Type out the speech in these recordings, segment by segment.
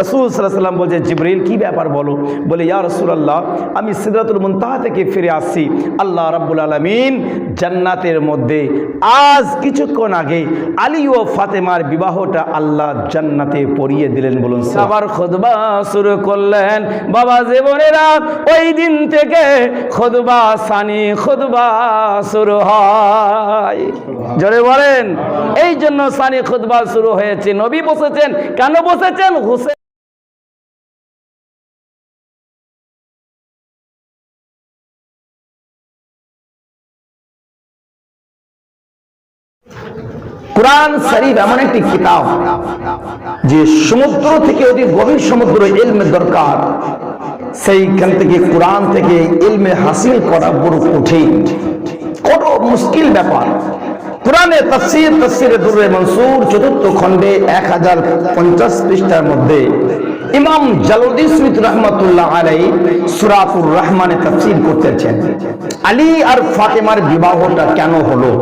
রাসূল সাল্লাল্লাহু আলাইহি ওয়াসাল্লাম বলছে, জিবরিল কি ব্যাপার বলো? বলে, ইয়া রাসূলুল্লাহ, আমি সিদরাতুল মুনতাহা থেকে ফিরে আসছি। আল্লাহ রাব্বুল আলামিন জান্নাতের মধ্যে আজ কিছুক্ষণ আগে আলী ও ফাতেমার বিবাহটা আল্লাহ জান্নাতে পড়িয়ে দিলেন। বলুন, আবার খুতবা শুরু করলেন। বাবা জীবনেরা, ওই দিন থেকে খুতবা সানি খুতবা শুরু হয়। জোরে বলেন। এই জন্য সানি খুতবা শুরু হয়েছে। নবী বসেছেন, কেন বসেছেন? হুসেন কুরআন শরীফ এমন একটি কিতাব যে সমুদ্র থেকে অতি গভীর সমুদ্র ইলমের দরকার, সেইখান থেকে কোরআন থেকে ইলমে হাসিল করা বড় কঠিন, কত মুশকিল ব্যাপার। কোরআনে তাফসীরে দুররে মনসুর চতুর্থ খণ্ডে 1050 পৃষ্ঠার মধ্যে ইমাম জালালউদ্দিন সুয়ুতী রাহমাতুল্লাহ আলাইহি সূরাতুর রহমানে তাফসীর করতেছেন, আলী আর ফাতেমার বিবাহটা কেন হলো?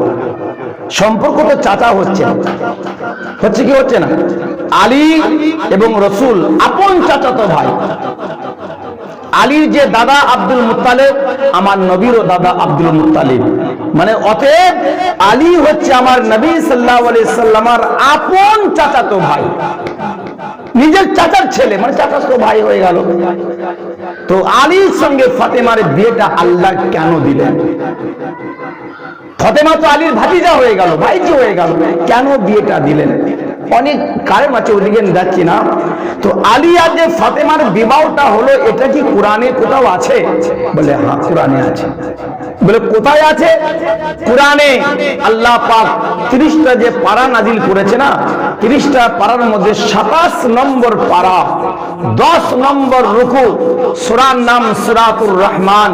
সম্পর্ক তো চাচা হচ্ছে কি হচ্ছে না? আলী এবং রসুল আপন চাচাতো ভাই। আলীর যে দাদা আব্দুল মুত্তালিব, আমার নবীরও দাদা আব্দুল মুত্তালিব, মানে অতএব আলী হচ্ছে আমার নবী সাল্লাল্লাহু আলাইহি সাল্লামের আপন চাচাতো ভাই, নিজের চাচার ছেলে, মানে চাচাতো ভাই হয়ে গেল। তো আলীর সঙ্গে ফাতেমার বিয়েটা আল্লাহ কেন দিলেন? ফাতেমা তো আলীর ভাতিজা হয়ে গেল, ভাইজি হয়ে গেল, কেন বিয়েটা দিলেন? অনেক কারণ আছে, ওদিকে যাচ্ছি না। তো আলী আর যে ফাতেমার বিবাহটা হলো, এটা কি কোরআনে কোথাও আছে? বলে হ্যাঁ, কোরআনে আছে। বলে কোথায় আছে? কোরআনে আল্লাহ পাক 30টা যে পারা নাজিল করেছে না, 30টা পারার মধ্যে 27 নম্বর পারা, 10 নম্বর রুকু, সূরার নাম সূরাতুর রহমান।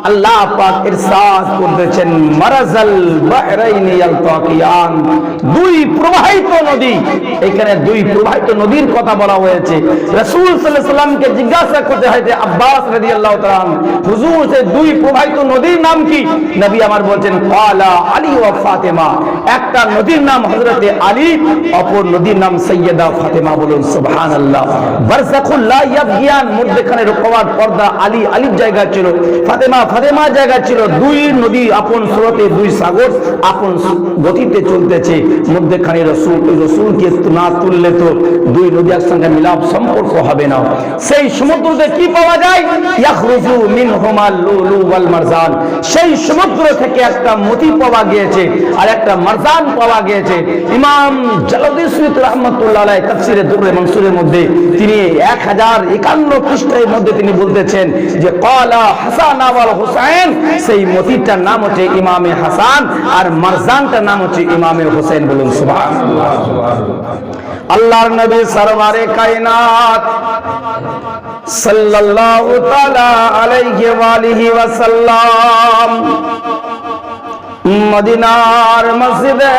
আল্লাহ পাক ইরশাদ করতেছেন, মারাজাল বাহরাইনি ইয়ালতাকিয়ান, দুই প্রবাহিত নদী। এখানে দুই প্রবাহিত নদীর কথা বলা হয়েছে। রাসূল সাল্লাল্লাহু আলাইহি ওয়াসাল্লামকে জিজ্ঞাসা করতে হয় যে আব্বাস রাদিয়াল্লাহু তাআলা, হুজুর সে দুই প্রবাহিত নদীর নাম কি? নবী আমার বলছেন, ক্বালা আলী ওয়া ফাতেমা, একটা নদীর নাম হযরতে আলী, অপর নদীর নাম সাইয়্যিদা ফাতেমা। বলুন সুবহানাল্লাহ। বারযাখুল লা ইয়াবগিয়ান, মধ্যখানে রুকওয়াত পর্দা, আলী আলীর জায়গা ছিল, ফাতেমা ফাতেমার জায়গা ছিল। দুই নদী আপন স্রোতে, দুই সাগর আপন গতিতে চলতেছে, মধ্যখানে রসুলকে না তুললে তো দুই নদী একসঙ্গে মিলাপ সম্পর্ক হবে না। সেই সমুদ্রতে কি পাওয়া যায়? ইয়াখরুজু মিনহুমাল লুলু ওয়াল মারজান, সেই সমুদ্র থেকে একটা মতি পাওয়া গিয়েছে আর একটা মারজান পাওয়া গিয়েছে। ইমাম জালালউদ্দিন সুয়ুতী রাহমাতুল্লাহ আলাইহি তাফসীরে দুররে মনসুরের মধ্যে তিনি 1051 পৃষ্ঠার মধ্যে তিনি বলতেছেন যে ক্বালা হাসান ওয়াল হুসাইন, সেই মতিটার নাম হচ্ছে ইমামে হাসান আর মারজানটার নাম হচ্ছে ইমামে হোসেন। বলুন সুবহানাল্লাহ। আল্লাহর নবী সরওয়ারে কায়নাত সাল্লাল্লাহু তাআলা আলাইহি ওয়া আলিহি ওয়াসাল্লাম মদিনার মসজিদে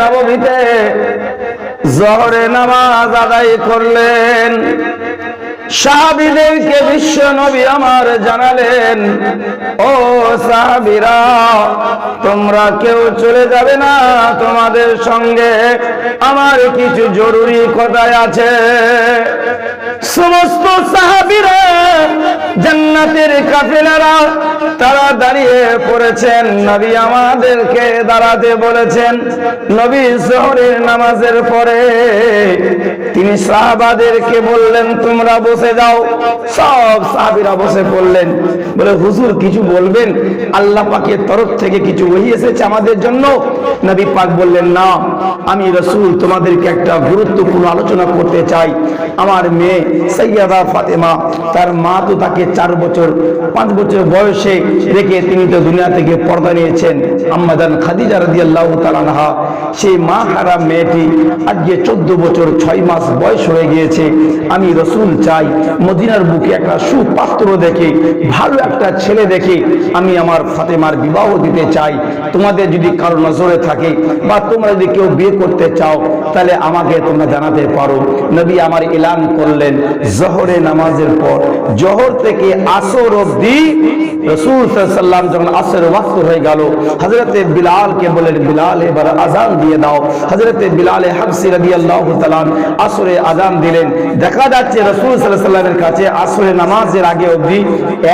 নববীতে জোহরে নামাজ আদায় করলেন। সাহাবীদেরকে বিশ্ব নবী আমার জানালেন, ও সাহাবীরা, তোমরা কেউ চলে যাবে না, তোমাদের সঙ্গে আমার কিছু জরুরি কথা আছে। সমস্ত সাহাবীরা, জান্নাতের কাফেলারা, তারা দাঁড়িয়ে পড়েছেন। নবী আমাদেরকে দাঁড়াতে বলেছেন। নবী যোহরের নামাজের পরে তিনি সাহাবাদেরকে বললেন, তোমরা বসে যাও। সব সাহাবীরা বসে পড়লেন। বলে, হুজুর কিছু বলবেন? আল্লাহ পাকের তরফ থেকে কিছু ওহী এসেছে আমাদের জন্য? নবী পাক বললেন, না, আমি রাসূল তোমাদেরকে একটা গুরুত্বপূর্ণ আলোচনা করতে চাই। আমার মেয়ে সাইয়্যিদা ফাতেমা, তার মা তো তাকে 5 বছর বয়সে রেখে তিনি তো দুনিয়া থেকে পর্দা নিয়েছেন। আম্মা জান খাদিজা রাদিয়াল্লাহু তাআলা আনহা, সেই মা হারা মেয়েটি আজকে 14 বছর 6 মাস বয়স হয়ে গিয়েছে। আমি রাসূল চাই মদিনার বুকে একটা সুপাত্র দেখে, ভালো একটা ছেলে দেখে আমি আমার ফাতেমার বিবাহ দিতে চাই। তোমাদের যদি কারো নজরে থাকে বা তোমরা যদি কেউ বিয়ে করতে চাও, তাহলে আমাকে তোমরা জানাতে পারো। নবী আমার এলান করলেন, জোহরে নামাজের পর, জোহর থেকে থেকে আসর অবধি রাসূল সাল্লাল্লাহু আলাইহি ওয়াসাল্লাম যখন আসর ওয়াক্ত হয়ে গেল, হযরতে বিলালকে বলেন, বিলাল এবার আযান দিয়ে দাও। হযরতে বিলাল হাবশী রাদিয়াল্লাহু তাআলা আসরে আযান দিলেন। দেখা যাচ্ছে রাসূল সাল্লাল্লাহু আলাইহি ওয়াসাল্লামের কাছে আসরের নামাজের আগে অবধি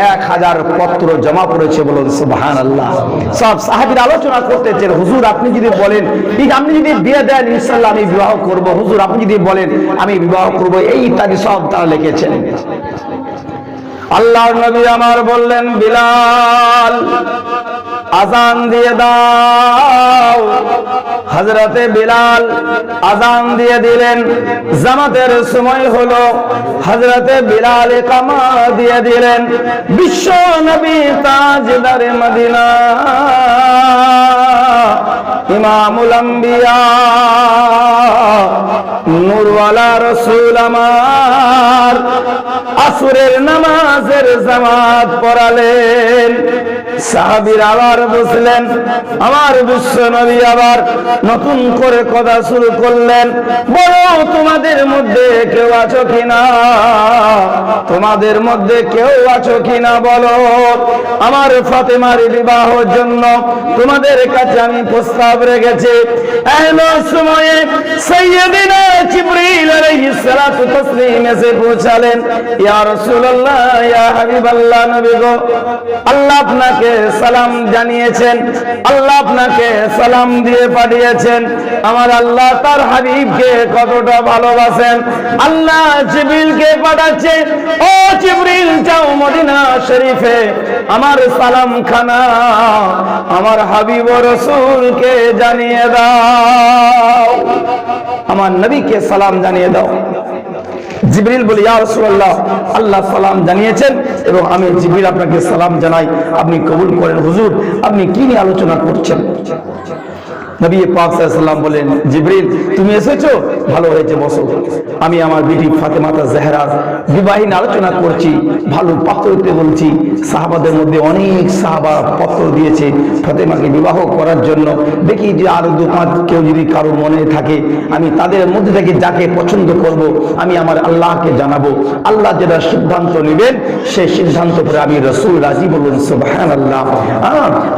1000 পত্র জমা পড়েছে। বলুন সুবহানাল্লাহ। সব সাহাবীরা আলোচনা করতেছেন, হুজুর আপনি যদি বলেন, ঠিক আপনি যদি বিয়ে দেন ইনশাআল্লাহ আমি বিবাহ করব, হুজুর আপনি যদি বলেন আমি বিবাহ করব, এই ইত্যাদি সব তারা লিখেছেন। আল্লাহর নবী আমার বললেন, বিলাল আযান দিয়ে দাও। হযরতে বিলাল আযান দিয়ে দিলেন। জামাতের সময় হলো, হযরতে বিলাল ইকামা দিয়ে দিলেন। বিশ্ব নবী তাজদারে মদিনা ইমামুল আম্বিয়া নূরওয়ালা রাসূল আমার আসরের নামাজের জামাত পড়ালেন। সাহাবীরা আবার বসলেন। আমার বিশ্ব নবী আবার নতুন করে কথা শুরু করলেন, বলো তোমাদের মধ্যে কেউ আছো কিনা, তোমাদের মধ্যে কেউ আছো কিনা বলো, আমার ফাতেমার বিবাহের জন্য তোমাদের কাছে আমি প্রস্তাব রেখেছি। এমন সময়ে সাইয়্যিদিনা জিবরিল আলাইহিস সালাতু তাসলিম এসে পৌঁছালেন। ইয়া রাসূলুল্লাহ, ইয়া হাবিবাল্লাহ, নবী গো, আল্লাহ আপনাকে সালাম জানিয়েছেন, আল্লাহ আপনাকে সালাম দিয়ে পাঠিয়েছেন। আমার আল্লাহ তার হাবিবকে কতটা ভালোবাসেন, আল্লাহ জিবরিলকে পাঠাচ্ছে, ও জিবরিল যাও মদিনা শরীফে আমার সালাম খানা আমার হাবিব ও রাসূলকে জানিয়ে দাও, আমার নবীকে সালাম জানিয়ে দাও। জিবরিল বলে, ইয়া রাসূলুল্লাহ, আল্লাহ সালাম জানিয়েছেন এবং আমি জিবরিল আপনাকে সালাম জানাই, আপনি কবুল করেন। হুজুর আপনি কি নিয়ে আলোচনা করছেন? নবী পাক সাল্লাল্লাহু আলাইহি ওয়াসাল্লাম বলেন, জিবরিল তুমি এসেছো, ভালো হয়েছে, বসো। আমি আমার বিবি ফাতেমা জাহরার বিবাহ নিয়ে আলোচনা করছি, ভালো পাত্র দিতে বলছি। সাহাবাদের মধ্যে অনেক সাহাবা পত্র দিয়েছে ফাতেমাকে বিবাহ করার জন্য। দেখি যে আর 2-5 কেউ যদি কারো মনে থাকে, আমি তাদের মধ্যে থেকে যাকে পছন্দ করব আমি আমার আল্লাহকে জানাবো। আল্লাহ যেটা সিদ্ধান্ত নেবেন সেই সিদ্ধান্ত পরে আমি রাসূল রাজি। বলুন সুবহানাল্লাহ।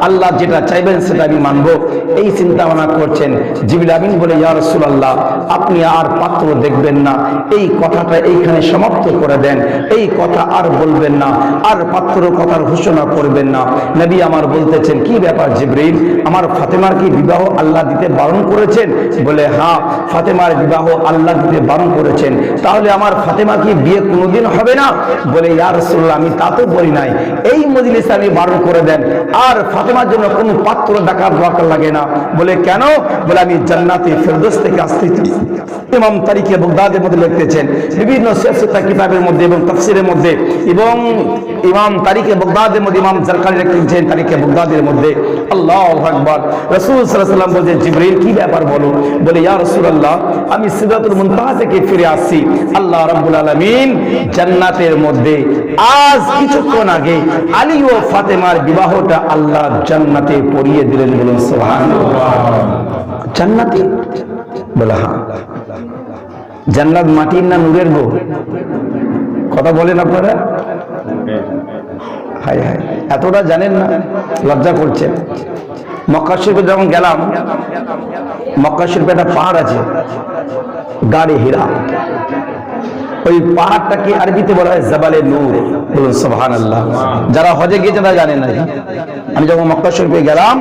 আল্লাহ যেটা চাইবেন সেটা আমি মানবো, এই চিন্তা ভাবনা করছেন। জিবরিল আমিন বলে, ইয়া রাসূলুল্লাহ আপনি আর পাত্র দেখবেন না, এই কথাটা এইখানে সমাপ্ত করে দেন, এই কথা আর বলবেন না, আর পাত্র কথার ঘোষণা করবেন না। নবী আমার বলতেছেন, কি ব্যাপার জিবরিল, আমার ফাতেমার কি বিবাহ আল্লাহ দিতে বারণ করেছেন? বলে, হ্যাঁ ফাতেমার বিবাহ আল্লাহ দিতে বারণ করেছেন। তাহলে আমার ফাতেমা কি বিয়ে কোনোদিন হবে না? বলে, ইয়া রাসূলুল্লাহ আমি তা তো বলি নাই, এই মজলিসে আমি বারণ করে দেন, আর ফাতেমার জন্য কোনো পাত্র ডাকার দরকার লাগে না। বলে, কেন? বলে, আমি জান্নাতে ফেরদৌস থেকে আসতেছি। ইমাম তারিখে বাগদাদের মধ্যে লিখতেছেন, বিভিন্ন সিয়াসত কিতাবের মধ্যে এবং তাফসীরের মধ্যে, এবং ইমাম তারিখে বাগদাদের মধ্যে ইমাম জারকানি লিখতেছেন তারিখে বাগদাদের মধ্যে। আল্লাহু আকবার। রাসূল সাল্লাল্লাহু আলাইহি ওয়াসাল্লাম বলেন, জিবরিল কি ব্যাপার বলো? বলে, ইয়া রাসূলুল্লাহ আমি সিদরাতুল মুনতাহা থেকে ফিরে আসছি। আল্লাহ রাব্বুল আলামিন জান্নাতের মধ্যে আজ কিছুক্ষণ আগে আলী ও ফাতেমার বিবাহটা আল্লাহ জান্নাতে পড়িয়ে দিলেন। বলুন সুবহানাল্লাহ। জান্নাতে? বলে, হ্যাঁ। জান্নাত মাটির না নূরের গো? কথা বলেন আপনারা? হায় হায়, এতটা জানেন না, লজ্জা করছেন। মক্কা শরীফে যখন গেলাম, মক্কা শরীফে একটা পাহাড় আছে গাড়ে হীরা, ওই পাহাড়টাকে আরবিতে বলা হয় জাবালে নূর। বলুন সুবহানাল্লাহ। যারা হজে গিয়েছেন তারা জানেন না। আমি যখন মক্কা শরীফে গেলাম,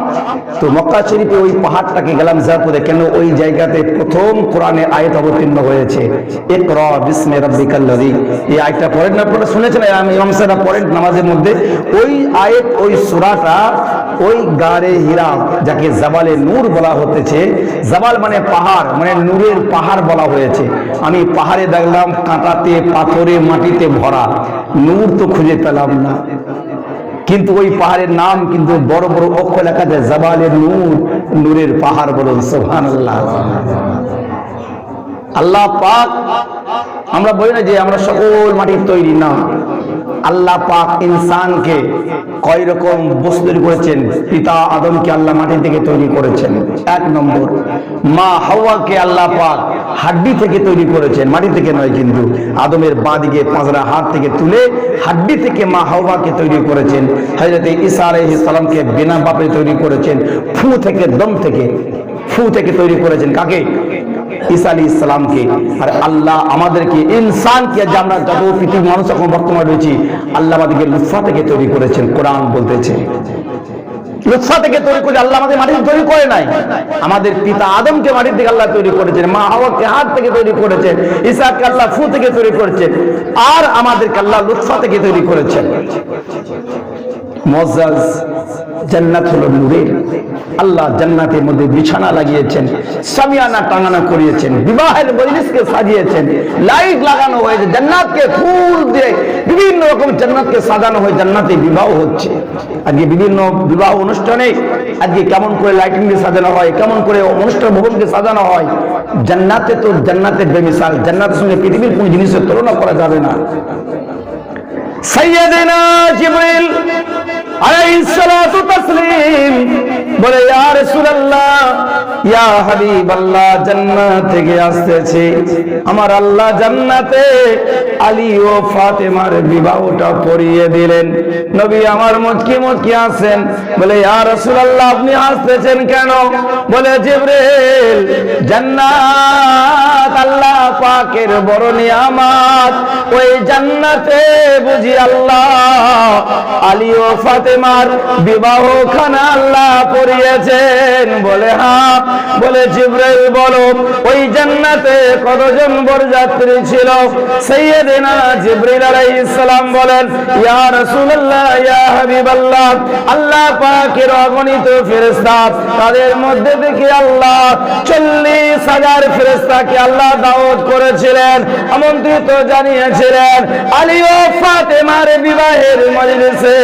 তো মক্কা শরীফে ওই পাহাড়টাকে গেলাম জিয়ারত করে। কেন? ওই জায়গাতে প্রথম কোরআনের আয়াত অবতীর্ণ হয়েছে, ইকরা বিসমি রাব্বিকাল্লাযী। এই আয়াতটা পড়েন না? আপনারা শুনেছেন, আমি ইমাম সাহেব পড়েন নামাজের মধ্যে। ওই আয়াত, ওই সূরাটা ওই গাড়ে হীরা, যাকে জাবালে নূর বলা হতেছে, জাবাল মানে পাহাড়, মানে নূরের পাহাড় বলা হয়েছে। আমি পাহাড়ে দেখলাম কাঁটাতে, পাথরে, মাটিতে ভরা, নূর তো খুঁজে পেলাম না। কিন্তু ওই পাহাড়ের নাম কিন্তু বড় বড় অক্ষর লেখা আছে, জাবালে নূর, নূরের পাহাড়। বলুন সুবহানাল্লাহ। আল্লাহ পাক, আমরা বলি না যে আমরা সকল মাটির তৈরি, না, আল্লাহ পাক ইনসানকে কয় রকম বস্তু তৈরি করেছেন। পিতা আদমকে আল্লাহ মাটি থেকে তৈরি করেছেন, 1 নম্বর। মা হাওয়াকে আল্লাহ পাক হাড্ডি থেকে তৈরি করেছেন, মাটি থেকে নয়, কিন্তু আদমের বাঁ দিকে পাঁজরা হাত থেকে তুলে হাড্ডি থেকে মা হাওয়াকে তৈরি করেছেন। হযরত ঈসা আলাইহিস সালামকে বিনা বাপে তৈরি করেছেন, ফু থেকে, দম থেকে, ফু থেকে তৈরি করেছেন কাকে? ঈসা আলাইহিস সালামকে। আর আল্লাহ আমাদেরকে ইনসানকে, যে আমরা যত পৃথিবীর মানুষ এখন বর্তমানে রয়েছি, আল্লাহ আমাদেরকে লুৎফা থেকে তৈরি করেছেন। কোরআন বলতেছে লুৎফা থেকে তৈরি করে। আল্লাহ আমাদের মাটি তৈরি করে নাই, আমাদের পিতা আদমকে মাটি থেকে আল্লাহ তৈরি করেছেন, মা হাওয়াকে হাত থেকে তৈরি করেছেন, ঈসাকে আল্লাহ ফু থেকে তৈরি করেছেন, আর আমাদেরকে আল্লাহ লুৎফা থেকে তৈরি করেছেন। মুআজ্জাজ, জান্নাত হলো নূরের। আল্লাহ জান্নাতের মধ্যে বিছানা লাগিয়েছেন, সামিয়ানা টাঙানো করিয়েছেন, বিবাহের মজলিসকে সাজিয়েছেন, লাইট লাগানো হয়েছে, জান্নাতকে ফুল দিয়ে বিভিন্ন রকম জান্নাতকে সাজানো হয়ে জান্নাতে বিবাহ হচ্ছে। আজকে বিভিন্ন বিবাহ অনুষ্ঠানে আজকে কেমন করে লাইটিং দিয়ে সাজানো হয়, কেমন করে অনুষ্ঠান ভবনকে সাজানো হয়। জান্নাতে তো জান্নাতের বেমিসাল, জান্নাতের সঙ্গে পৃথিবীর কোন জিনিসের তুলনা করা যাবে না। সাইয়্যিদুনা জিবরিল আলাইহিস সালাতু তাসলিম বলে, ইয়া রাসূলুল্লাহ, ইয়া হাবিবাল্লাহ, জান্নাত থেকে আসতেছে আমার আল্লাহ জান্নাতে আলী ও ফাতেমার বিবাহটা পড়িয়ে দিলেন। নবী আমার মুচকি মুচকি হাসেন, বলে, ইয়া রাসূলুল্লাহ, আপনি হাসতেছেন কেন? বলে, জিবরিল, জান্নাত আল্লাহ পাকের বড় নিয়ামত, ওই জান্নাতে বুঝি আল্লাহ আলী ও ফাতেমার বিবাহখানা আল্লাহ পড়িয়েছেন। বলে, হ্যাঁ। বলে, জিবরাইল বলো, ওই জান্নাতে কতজন বরযাত্রী ছিল? সাইয়্যিদনা জিবরিল আলাইহিস সালাম বলেন, ইয়া রাসূলুল্লাহ, ইয়া হাবিবাল্লাহ, আল্লাহ পাকের অগণিত ফেরেশতা, তাদের মধ্যে থেকে আল্লাহ 40,000 ফেরেশতাকে আল্লাহ দাওয়াত করেছিলেন, আমন্ত্রিত জানিয়েছিলেন আলী ও ফাতেমার বিবাহের মজলিসে।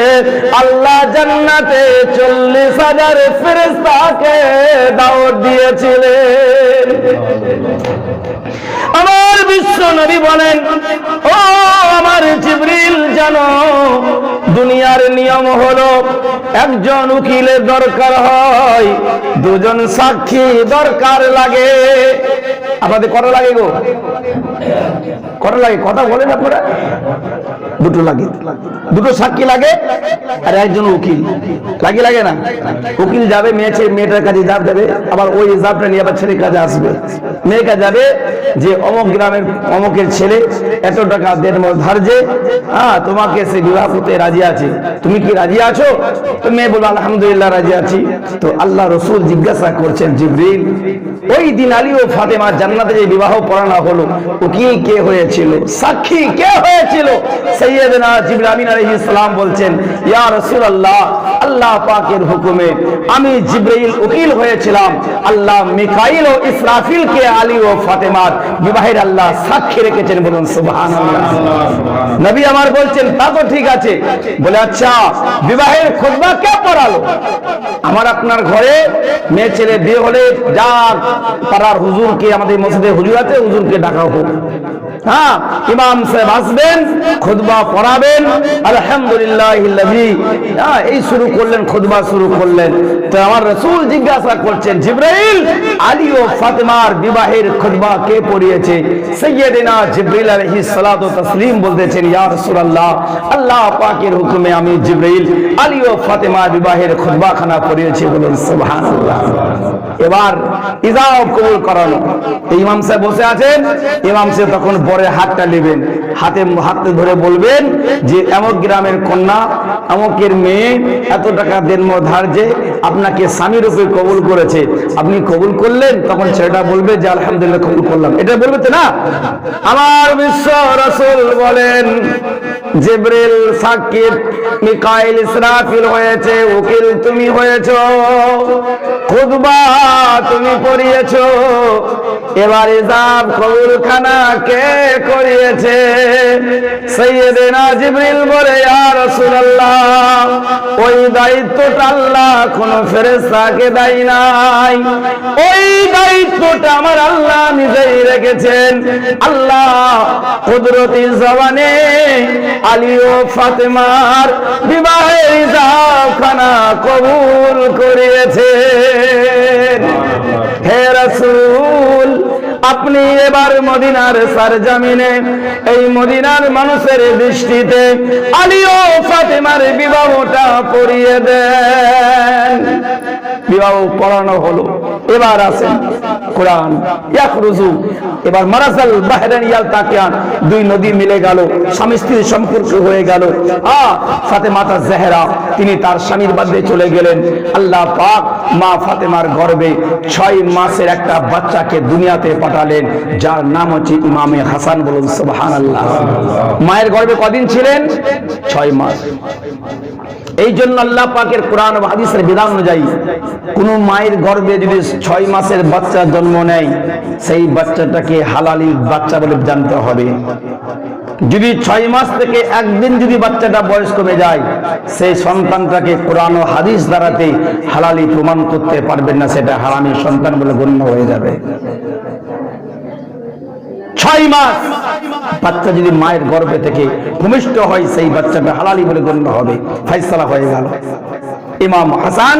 আল্লাহ জান্নাতে 40,000 ফেরেশতাকে দাওয়াত দিয়েছিলেন। আমার বিশ্ব নবী বলেন, ও আমার জিবরিল, জানো দুনিয়ার নিয়ম হলো একজন উকিলের দরকার হয়, 2 জন সাক্ষী দরকার লাগে। আপনাদের কটা লাগে গো? কটা লাগে? কথা বলেন আপনারা। 2টো লাগে, 2টো সাক্ষী লাগে, আর একজন উকিল লাগে না? উকিল যাবে মেয়েটার কাছে হিসাব দেবে, আবার ওই হিসাবটা নিয়ে আবার ছেলের কাছে আসবে। মেয়েটা যাবে যে অমুক গ্রামের অমুকের ছেলে এত টাকা দেন ধার্যে, হ্যাঁ, তোমাকে সে বিবাহ করতে রাজি আছে, তুমি কি রাজি আছো? তো মেয়ে বলবে, আলহামদুলিল্লাহ রাজি আছি। তো আল্লাহ রসুল জিজ্ঞাসা করছেন, জিবরিল, ওই দিন আলী ও ফাতেমার জান্নাতে যে বিবাহ পড়ানো হলো, উকিল কে হয়েছিল, সাক্ষী কে হয়েছিল? সাইয়্যিদনা জিবরিল আমিন আলাইহিস সালাম বলছেন, ইয়া রাসূলুল্লাহ, আল্লাহ পাকের হুকুমে আমি জিবরাইল উকিল হয়েছিলাম। আল্লাহ মিকাইল ও ইসরাফিলকে আলী ও ফাতেমার বিবাহের আল্লাহ সাক্ষী রেখেছেন। বলুন সুবহানাল্লাহ। নবী আমার বলছেন, তা তো ঠিক আছে। বলে, আচ্ছা, বিবাহের খুতবা কে পড়ালো? আমার আপনার ঘরে মেয়ে ছেলে বিয়ে হলে যা পাড়ার হুজুরকে, আমাদের মসজিদে হুজুর আছে, হুজুরকে ডাকা হোক, হ্যাঁ, ইমাম সাহেব আসবেন, খুতবা পড়াবেন, আলহামদুলিল্লাহিল্লাযী, হ্যাঁ, এই শুরু করলেন, খুতবা শুরু করলেন। তো আমার রাসূল জিজ্ঞাসা করছেন, জিবরাইল, আলী ও ফাতেমার বিবাহের খুতবা কে পড়িয়েছে? সাইয়্যিদনা জিবরিল আলাইহিস সালাতু তাসলিম বলতেছেন, ইয়া রাসূলুল্লাহ, আল্লাহ পাকের হুকুমে আমি জিবরাইল আলী ও ফাতেমার বিবাহের খুতবাখানা পড়িয়েছি। বলুন সুবহানাল্লাহ। এবার ইজাব কবুল করানো। ইমাম সাহেব বসে আছেন, ইমাম সাহেব তখন বড় হাতটা নেবেন, হাতে ধরে বলবেন যে অমুক গ্রামের কন্যা, অমুকের মেয়ে এত টাকা দেন ধার্যে আপনাকে স্বামী রূপে কবুল করেছে, আপনি কবুল করলেন। তখন ছেলেটা বলবে যে আলহামদুলিল্লাহ কবুল করলাম। এটা বলবে তো না? আমার বিশ্ব রাসূল বলেন, জিবরিল সাক্ষী, মিকাইল ইসরাফিল হয়েছে, উকিল তুমি হয়েছো, খুতবা তুমি পড়িয়েছো, এবার হিসাব কবুলখানা কে করিয়েছে? সাইয়েদেনা জিবরিল বলে, ইয়া রাসূলুল্লাহ, ওই দায়িত্বটা আল্লাহ কোন ফেরেশতাকে দেয় নাই, ওই দায়িত্বটা আমার আল্লাহ নিজেই রেখেছেন। আল্লাহ কুদরতি জবানে আলী ও ফাতেমার বিবাহের হিসাবখানা কবুল করিয়েছেন। হে রাসূল, আপনি এবার মদিনার সরজমিনে এই মদিনার মানুষের দৃষ্টিতে আলী ও ফাতেমার বিবাহটা পড়িয়ে দেন। বিবাহ পড়ানো হলো। এবার আছেন কোরআন ইয়াখরুজু, এবার মারাজাল বাহরান ইয়ালতাকিয়ান, দুই নদী মিলে গেল, স্বামী স্ত্রীর সম্পর্ক হয়ে গেল। ফাতেমাতা জাহরা তিনি তার স্বামীর বাড়িতে চলে গেলেন। আল্লাহ পাক মা ফাতেমার গর্ভে 6 মাসের একটা বাচ্চাকে দুনিয়াতে পাঠালেন, যার নাম হচ্ছে ইমামে হাসান। বলুন সুবহানাল্লাহ। মায়ের গর্ভে কদিন ছিলেন? 6 মাস। এই জন্য আল্লাহ পাকের কোরআন ও হাদিসের বিধান অনুযায়ী কোন মায়ের গর্ভে যদি 6 মাসের বাচ্চা জন্ম নেয়, সেই বাচ্চাটাকে হালালি বাচ্চা বলে জানতে হবে। যদি 6 মাস থেকে একদিন যদি বাচ্চাটা বয়স কমে যায়, সেই সন্তানটাকে কোরআন ও হাদিস দ্বারাতে হালালি প্রমাণ করতে পারবেন না, সেটা হারামি সন্তান বলে গণ্য হয়ে যাবে। 6 মাস বাচ্চা যদি মায়ের গর্ভে থেকে ভূমিষ্ঠ হয়, সেই বাচ্চাটা হালালি বলে গণ্য হবে। ফয়সালা হয়ে গেল। ইমাম হাসান,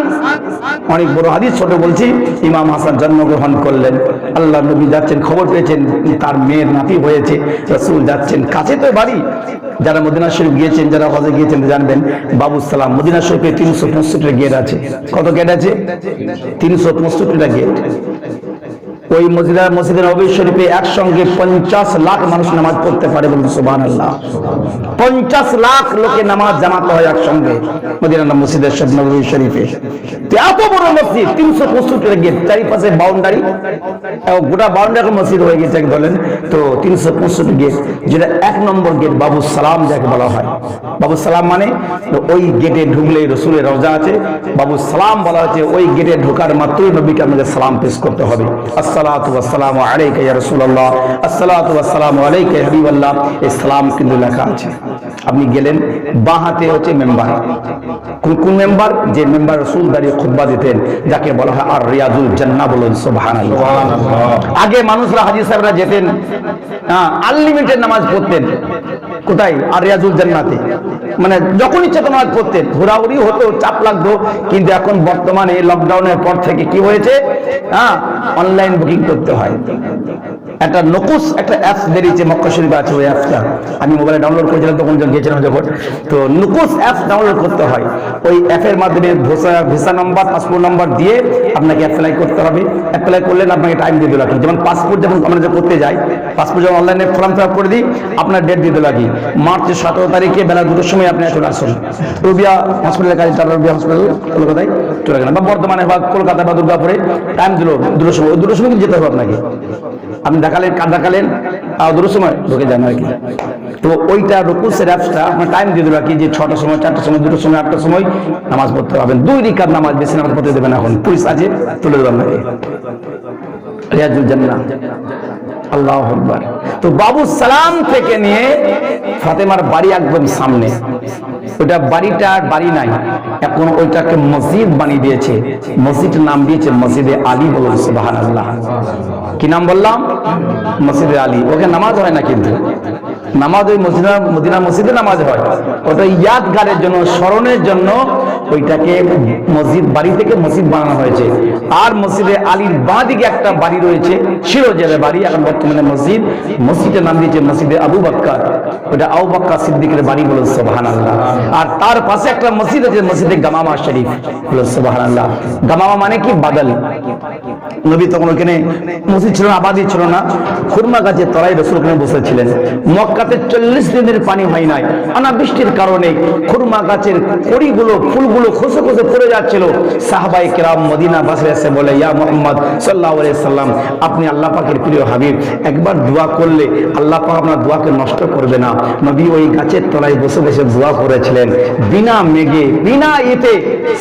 অনেক বড় হাদিস, ছোট বলছি, ইমাম হাসান জন্মগ্রহণ করলেন। আল্লাহ নবী যাচ্ছেন, খবর পেয়েছেন তার মেয়ের নাতি হয়েছে। রাসূল যাচ্ছেন, কাছে তো বাড়ি। যারা মদিনা শরীফ গিয়েছেন, যারা হজে গিয়েছেন জানবেন, বাবু সালাম মদিনা শরীফে 365টা গেট আছে। কত গেট আছে? 365টা গেট। ওই মসজিদের নববী শরীফে একসঙ্গে 50 লাখ মানুষ নামাজ পড়তে পারে। বলুন সুবহানাল্লাহ। 50 লাখ লোকে নামাজ জামাতে হয় একসঙ্গে মদিনা মসজিদের নববী শরীফে। এত বড় মসজিদ, 365টা গেট, চারিপাশে বাউন্ডারি, গোটা বাউন্ডারি মসজিদ হয়ে গেছে বলেন তো। 365 গেট, যেটা 1 নম্বর গেট বাবু সালাম যাকে বলা হয়। বাবু সালাম মানে ওই গেটে ঢুকলেই রসুলের রওজা আছে, বাবু সালাম বলা হচ্ছে ওই গেটে ঢোকার মাত্রই নবীকে আমাদের সালাম পেশ করতে হবে। আসসালাতু ওয়াসসালামু আলাইকা ইয়া রাসূলুল্লাহ, আসসালাতু ওয়াসসালামু আলাইকা ইয়া হাবিবাল্লাহ। এই সালাম কিন্তু লেখা আছে। আপনি গেলেন, বাঁ হাতে হচ্ছে মেম্বার। কোন মেম্বার? যে মেম্বার রাসূল দাঁড়িয়ে খুতবা দিতেন, যাকে বলা হয় আর রিয়াজুল জান্নাহ। বলুন সুবহানাল্লাহ। আগে মানুষরা, হাজী সাহেবরা যেতেন, আনলিমিটেড নামাজ পড়তেন। কোথায়? আর রিয়াজুল জান্নাতে। মানে যখন ইচ্ছা নামাজ পড়তেন, ঘোরাঘুরি হতো, চাপ লাগতো। কিন্তু এখন বর্তমানে লকডাউনের পর থেকে কি হয়েছে? অনলাইন বুকিং করতে হয়। একটা নকুস একটা অ্যাপস বেরিয়েছে, মক্কা শরীফে আছে ওই অ্যাপসটা। আমি মোবাইলে ডাউনলোড করেছিলাম তখন গিয়েছিলাম যখন। তো নকুস অ্যাপস ডাউনলোড করতে হয়। ওই অ্যাপের মাধ্যমে ভিসা নাম্বার, পাসপোর্ট নাম্বার দিয়ে আপনাকে অ্যাপ্লাই করতে হবে। অ্যাপ্লাই করলেন, আপনাকে টাইম দিয়ে দিল। যেমন পাসপোর্ট যখন আমরা করতে যাই, পাসপোর্ট যখন অনলাইনে ফর্ম ফিল আপ করে দিই, আপনার ডেট দিয়ে দিল কি মার্চের 17 তারিখে বেলা 2টার সময় আপনি চলে আসুন রুবিয়া হসপিটালের কাছে। রুবিয়া হসপিটাল কলকাতায় চলে গেলেন, বা বর্ধমানে বা কলকাতা বা দুর্গাপুরে টাইম দিল 2টার সময়। ওই 2টার সময় যেতে হবে আপনাকে। আপনি দেখালেন, কার্ড দেখালেন, 2টার সময় ঢুকে যান আর কি। তো ওইটা রকুসের অ্যাপসটা আপনার টাইম দিয়ে দিল কি যে 6টার সময়, 4টার সময়, 2টার সময়, 8টার সময় নামাজ পড়তে পারবেন। 2 রিকাত নামাজ, বেশি নামাজ পড়তে দেবেন। এখন পুলিশ আছে, তুলে দেবেন আপনাকে। রিয়াজুল জান্নাহ। আল্লাহু আকবার। তো বাবু সালাম থেকে নিয়ে ফাতেমার বাড়ি একদম সামনে। ওইটা বাড়িটা বাড়ি নাই, এখন ওইটাকে মসজিদ বানিয়ে দিয়েছে। মসজিদের নাম দিয়েছে মসজিদে আলী। বলুন সুবহানাল্লাহ। কি নাম বললাম? মসজিদে আলী। ওকে নামাজ হয় না, কিন্তু নামাজ ওই মদিনা মসজিদে নামাজ হয়। ওটা ইয়াদগারের জন্য, স্মরণের জন্য ওইটাকে মসজিদ, বাড়ি থেকে মসজিদ বানানো হয়েছে। আর মসজিদে আলীর বাঁ দিকে একটা বাড়ি রয়েছে, ছিল যে বাড়ি, এখন বর্তমানে মসজিদ। মসজিদের নাম দিয়েছে মসজিদে আবু বকর। ওটা আবু বকর সিদ্দিকের বাড়ি। বলুন সুবহানাল্লাহ। আর তার পাশে একটা মসজিদ আছে, মসজিদে গামামা শরীফ। বলুন সুবহানাল্লাহ। গামামা মানে কি? বাদল। নবী তখন ওখানে মসজিদ ছিল না, আবাদি ছিল না, খুরমা গাছের তলায় রাসূল ওখানে বসেছিলেন। মক্কাতে 40 দিনের পানি হয় নাই, অনাবৃষ্টির কারণে খুরমা গাছের কড়িগুলো, ফুলগুলো খসে খসে পড়ে যাচ্ছিল। সাহাবায়ে কেরাম মদিনা বাসে এসে বলে, ইয়া মুহাম্মদ সাল্লাল্লাহু আলাইহি সাল্লাম, আপনি আল্লাহ পাকের প্রিয় হাবিব, একবার দোয়া করলে আল্লাহ পাক আপনার দোয়াকে নষ্ট করবে না। নবী ওই গাছের তলায় বসে বসে দোয়া করেছেন। করেছিলেন বিনা মেঘে বিনা ইতে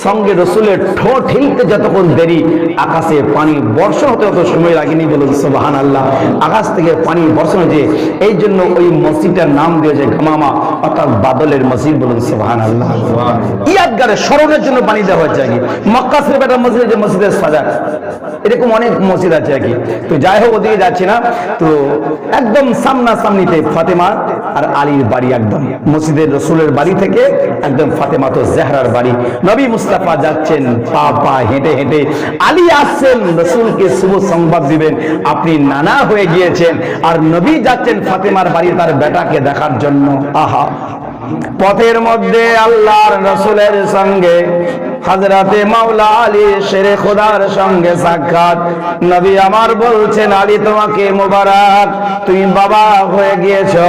সঙ্গে রসুলের ঠোঁট হিলতে যতক্ষণ দেরি আকাশে পানি বর্ষণ হতে অত সময় লাগেনি বলুন সুবহানাল্লাহ। আকাশ থেকে পানি বর্ষণ হয়েছে, এই জন্য ওই মসজিদটার নাম দিয়েছে গামামা, অর্থাৎ বাদলের মসজিদ বলুন সুবহানাল্লাহ। ইয়াদগারে স্মরণের জন্য পানি দেওয়া হচ্ছে আর কি। মক্কা শরীফ একটা মসজিদ, যে মসজিদের সাজা, এরকম অনেক মসজিদ আছে আর কি। তো যাই হোক ওদিকে যাচ্ছি না, তো একদম সামনাসামনিতে ফাতেমা আর আলীর বাড়ি, একদম মসজিদের রসুলের বাড়ি থেকে একদম ফাতেমা তো জেহরার বাড়ি। নবী মুস্তাফা যাচ্ছেন পা পা হেঁটে হেঁটে, আলী আসছেন রসুলকে শুভ সংবাদ দিবেন আপনি নানা হয়ে গিয়েছেন, আর নবী যাচ্ছেন ফাতেমার বাড়ি তার বেটাকে দেখার জন্য। আহা, পথের মধ্যে আল্লাহর রসুলের সঙ্গে হযরতে মাওলা আলী শেরে খোদার সঙ্গে সাক্ষাৎ। নবী আমার বলছেন, আলী তোমাকে মোবারক, তুমি বাবা হয়ে গিয়েছো।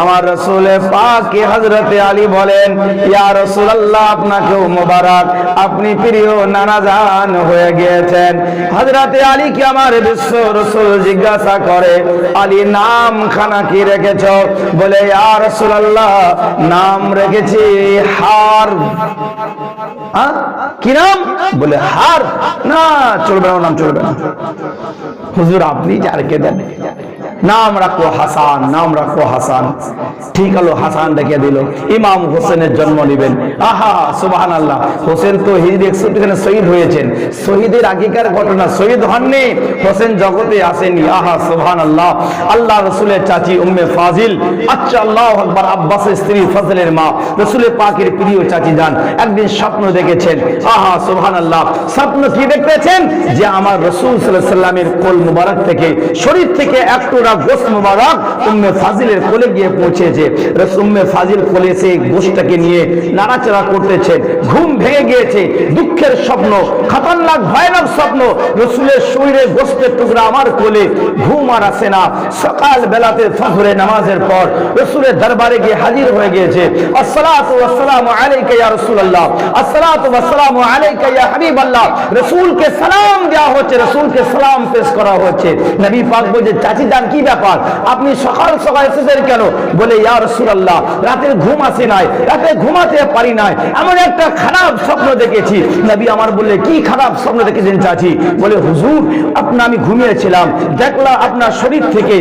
আমার রসুলে পাকে হযরতে আলী বলেন, ইয়া রাসূলুল্লাহ আপনাকেও মোবারক, আপনি প্রিয় নানাজান হয়ে গিয়েছেন। হযরতে আলী কি আমার বিশ্ব রসুল জিজ্ঞাসা করে, আলী নাম খানা কি রেখেছো? বলে, ইয়া রাসূলুল্লাহ নাম রেখেছি হার। কি নাম? বলে হার। না চলবে না, নাম চলবে না। হুজুর আপনি যারকে দেন নাম রাখো হাসান, নাম রাখো হাসান। ঠিক হলো, হাসান রেখে দিল। ইমাম হোসেনের জন্ম নেবেন। আহা সুবহানাল্লাহ। হোসেন তো হিজরি 61 শহীদ হয়েছেন। শহীদের আগেকার ঘটনা, শহীদ হননি, হোসেন জগতে আসেনি। আহা সুবহানাল্লাহ। আল্লাহ রসুলের চাচি উম্মে ফাজিল, আচ্ছা আল্লাহু আকবার, আব্বাসের স্ত্রী ফজলের মা, রসুলের পাকের প্রিয় চাচি যান, একদিন স্বপ্ন দেখেছেন। আহা সুবহানাল্লাহ। স্বপ্ন কি দেখতেছেন? যে আমার রসুল সাল্লাল্লাহু আলাইহি সাল্লামের কোল মুবারক থেকে, শরীর থেকে একটু গোশত মুবারক উম্মে ফাজিলের কোলে গিয়ে পৌঁছেছে। উম্মে ফাজিল কোলে সেই গোশতটাকে নিয়ে নাড়াচাড়া করতেছেন। ঘুম ভেঙে গিয়েছে, দুঃখের স্বপ্ন, খতরনাক ভয়ানক স্বপ্ন। রসুলের শরীরের গোশতের টুকরা আমার কোলে, ঘুম আর আসে না। সকাল বেলাতে ফজরের নামাজের পর রসুলের দরবারে গিয়ে হাজির হয়ে গিয়েছে। আসসালাতু ওয়াসসালামু আলাইকা ইয়া রাসূলুল্লাহ, আসসালাতু ওয়াসসালামু আলাইকা ইয়া হাবিবাল্লাহ। রসুলকে সালাম দেওয়া হচ্ছে, রসুলকে সালাম পেশ করা হচ্ছে। নবী পাক বলে, চাচি যান কি ব্যাপার, আপনি সকাল সকাল এসেছেন কেন? বলে, ইয়া রাসূলুল্লাহ রাতের ঘুম আসে নাই, রাতে ঘুমাতে পারি নাই, এমন একটা খারাপ স্বপ্ন দেখেছি। নবী আমার বললে, কি খারাপ স্বপ্ন দেখেছেন চাচি? বলে, হুজুর আমি ঘুমিয়েছিলাম, দেখলাম আপনার শরীর থেকে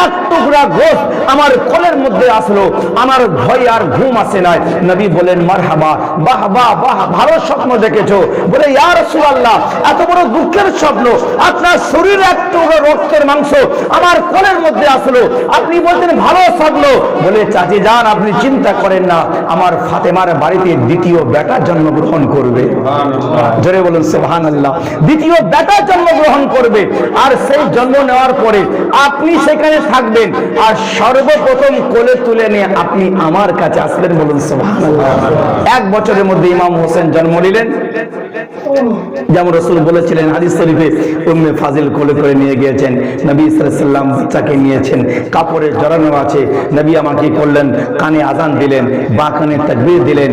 এক টুকরা গোশত আমার কোলের মধ্যে আসলো, আমার ভয় আর ঘুম আসে নাই। নবী বলেন, মারহাবা, বাহ বাহ বাহ, ভালো স্বপ্ন দেখেছো। বলে, ইয়া রাসূলুল্লাহ এত বড় দুঃখের স্বপ্ন, আপনার শরীরে এক টুকরা রক্তের মাংস আমার কোলের মধ্যে আসলো, আপনি বলতেন ভালো স্বপ্ন। বলে, চাচি যান আপনি চিন্তা করেন না, আমার ফাতেমার বাড়িতে দ্বিতীয় বেটা জন্মগ্রহণ করবে। জোরে বলুন সুবহানাল্লাহ। দ্বিতীয় বেটা জন্মগ্রহণ করবে, আর সেই জন্ম নেওয়ার পরে আপনি সেখানে থাকবেন, আর সর্বপ্রথম কোলে তুলে নিয়ে আপনি আমার কাছে আসবেন। বলুন সুবহানাল্লাহ। 1 বছরের মধ্যে ইমাম হোসেন জন্ম নিলেন। যেমন রাসূল বলেছিলেন হাদিস শরীফে, উম্মে ফাজিল কোলে করে নিয়ে গিয়েছেন, নবী সাল্লাল্লাহু আলাইহি সাল্লাম বাচ্চাকে নিয়েছেন, কাপড়ে জড়ানো আছে। নবী আমাকে করলেন, কানে আজান দিলেন, বা কানে তাকবীর দিলেন,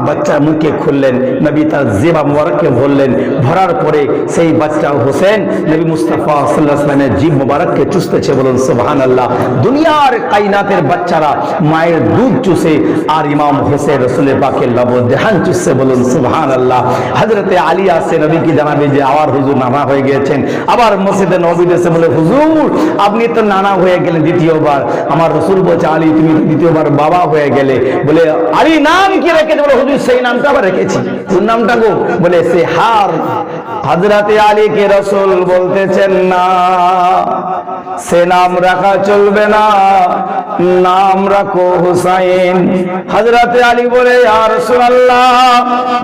বাচ্চা মুখে খুললেন, নবী তার জিবা মুবারককে ভরলেন। ভরার পরে সেই বাচ্চা হোসেন নবী মুস্তাফা সাল্লাল্লাহু আলাইহি ওয়াসাল্লামের জিভ মুবারককে চুষতেছে। বলুন সুবহানাল্লাহ। দুনিয়ার কায়নাতের বাচ্চারা মায়ের দুধ চুষে, আর ইমাম হোসেন রাসূলের পাকের লবণ দেহান চুষছে। বলুন সুবহানাল্লাহ। হযরতে আলী আসে, নবীকে জানাবে যে আবার হুজুর নানা হয়ে গিয়েছেন। আবার মসজিদে নববীতে এসে বলে, হুজুর আপনি তো নানা হয়ে গেলেন দ্বিতীয়বার। আমার রাসূল বলছে, আলী তুমি দ্বিতীয়বার বাবা হয়ে গেলে। বলে, আলী নাম কি রেখেছে? বলে, হুজুর সেই নামটা আবার রেখেছি। কোন নামটা গো? বলে, সে হার। হযরতে আলীকে রাসূল বলতেছেন, না সে নাম রাখা চলবে না, নাম রাখো হুসাইন। হযরতে আলী বলে, ইয়া রাসূলুল্লাহ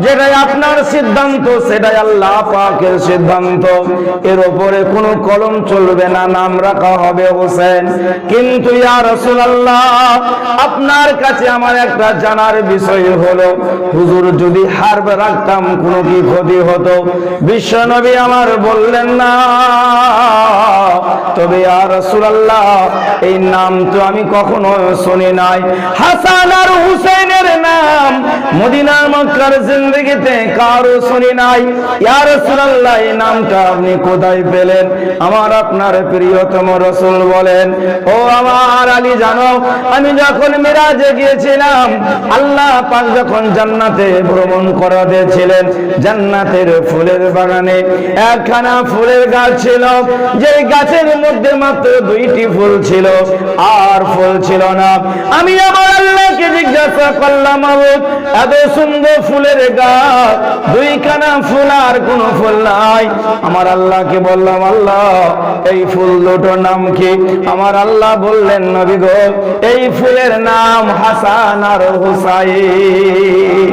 যেটাই আপনার সিদ্ধান্ত সেটাই আল্লাহ পাকের সিদ্ধান্ত, এর উপরে কোনো কলম চলবে না, নাম রাখা হবে হোসেন। কিন্তু ইয়া রাসূলুল্লাহ আপনার কাছে আমার একটা জানার বিষয় হলো, হুজুর যদি হারব রাখতাম কোনো কি ক্ষতি হতো? বিশ্বনবী আমার বললেন, না তবে ইয়া রাসূলুল্লাহ এই নাম তো আমি কখনো শুনি নাই। হাসান আর হুসাইনের নাম মদিনার মক্কার জিন্দেগিতে কারো শুনি নাই। ইয়া রাসূলুল্লাহ এই নামটা আপনি কোথায় পেলেন? আমার আপনার প্রিয়তম রাসূল রাসূল বলেন, ও আমার আলী জানো, আমি যখন মিরাজে গিয়েছিলাম, আল্লাহ পাক যখন জান্নাতে ভ্রমণ করাতেছিলেন, জান্নাতের ফুলের বাগানে একখানা ফুলের গাছ ছিল, যে গাছের মধ্যে মাত্র 2টি ফুল ছিল, আর ফুল ছিল না। আমি আমার আল্লাহকে জিজ্ঞাসা করলাম, এত সুন্দর ফুলের গাছ, 2খানা ফুল আর কোনো ফুল নাই। আমার আল্লাহকে বললাম, আল্লাহ এই ফুল দুটোর নাম কি? আমার আল্লাহ বললেন, নবী গো, এই ফুলের নাম হাসান আর হুসাইন।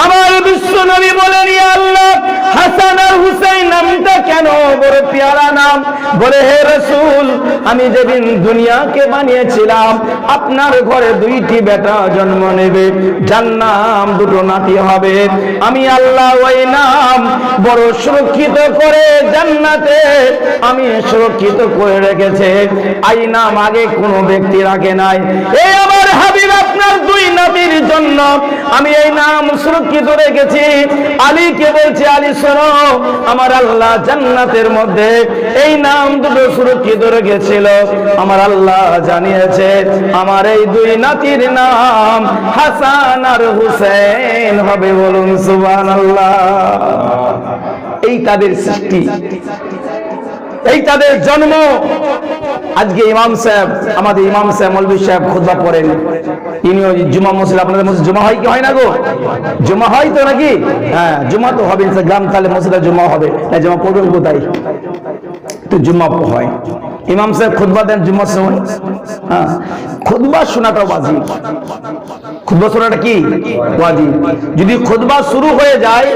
আমার বিশ্ব নবী বলেন, ইয়া আল্লাহ, হাসান আর হুসাইন নামটা কেন বড় পেয়ারা নাম? বলে, হে রাসূল, আমি যেদিন দুনিয়াকে বানিয়েছিলাম, আপনার ঘরে 2টি বেটা জন্ম নেবে, যার নাম 2টো নাতি হবে। আমি আল্লাহ ওই নাম বড় সুরক্ষিত করে জান্নাতে আমি সুরক্ষিত করে রেখেছে। এই নাম আগে কোনো ব্যক্তি রাখে নাই। এই আমার হাবিব আপনার 2 নাতির জন্য আমি এই নাম সুরক্ষিত রেখেছি। আলীকে বলছে, আলী শোনো, আমার আল্লাহ জান্নাতের মধ্যে এই নাম 2টো সুরক্ষিত রেখেছিল। আমার আল্লাহ জানিয়েছে আমার এই 2 নাতির নাম হাসান আর হুসেন হবে। বলুন সুবহানাল্লাহ। এই তাদের সৃষ্টি, এই তাদের জন্ম। আজকে ইমাম সাহেব, আমাদের ইমাম সাহেব মৌলভী সাহেব খুতবা পড়েন, ইনিও জুমা মসজিদ, আপনাদের মসজিদ জুমা হয় কি হয় না গো? জুমা হয় তো নাকি? হ্যাঁ, জুমা তো হবে, গ্রাম তাহলে মসজিদে জুমা হবে না, জুমা পড়বেন কোথায়? তো জুমা হয়। ইমাম সাহেব খুতবা দেন জুম্মার সময়। হ্যাঁ, খুতবা শোনাটা ওয়াজিব। খুতবা শোনাটা কি ওয়াজিব। যদি খুতবা শুরু হয়ে যায়,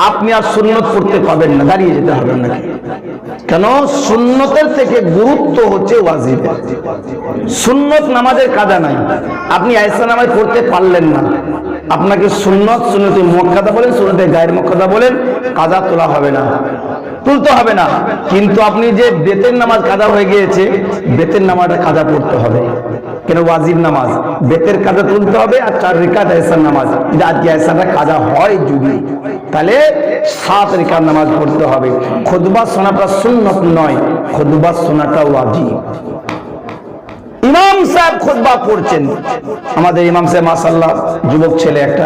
আপনি আর সুন্নত পড়তে পাবেন না, দাঁড়িয়ে যেতে হবে নাকি? কেন? সুন্নতের থেকে গুরুত্ব হচ্ছে ওয়াজিবের। সুন্নত নামাজের কাজা নাই। আপনি আয়েশা নামাজ পড়তে পারলেন না, আপনাকে সুন্নত, সুন্নতে মুআক্কাদা বলেন, সুন্নতে গায়ের মুআক্কাদা বলেন, কাজা তোলা হবে না, তুলতে হবে না। কিন্তু আপনি যে বেতের নামাজ কাজা হয়ে গিয়েছে, বেতের নামাজটা কাজা পড়তে হবে। কেন? ওয়াজিব নামাজ, বেতের কাজা তুলতে হবে। আর 4 রিকাত আয়েশার নামাজ, আজকে আয়েশাটা কাজা হয় যদি, তাহলে 7 রিকাত নামাজ পড়তে হবে। খুতবা শোনাটা সুন্নত নয়, খুতবা শোনাটা ওয়াজিব। ইমাম সাহেব খুতবা পড়ছেন, আমাদের ইমাম সাহেব মাশাআল্লাহ যুবক ছেলে একটা,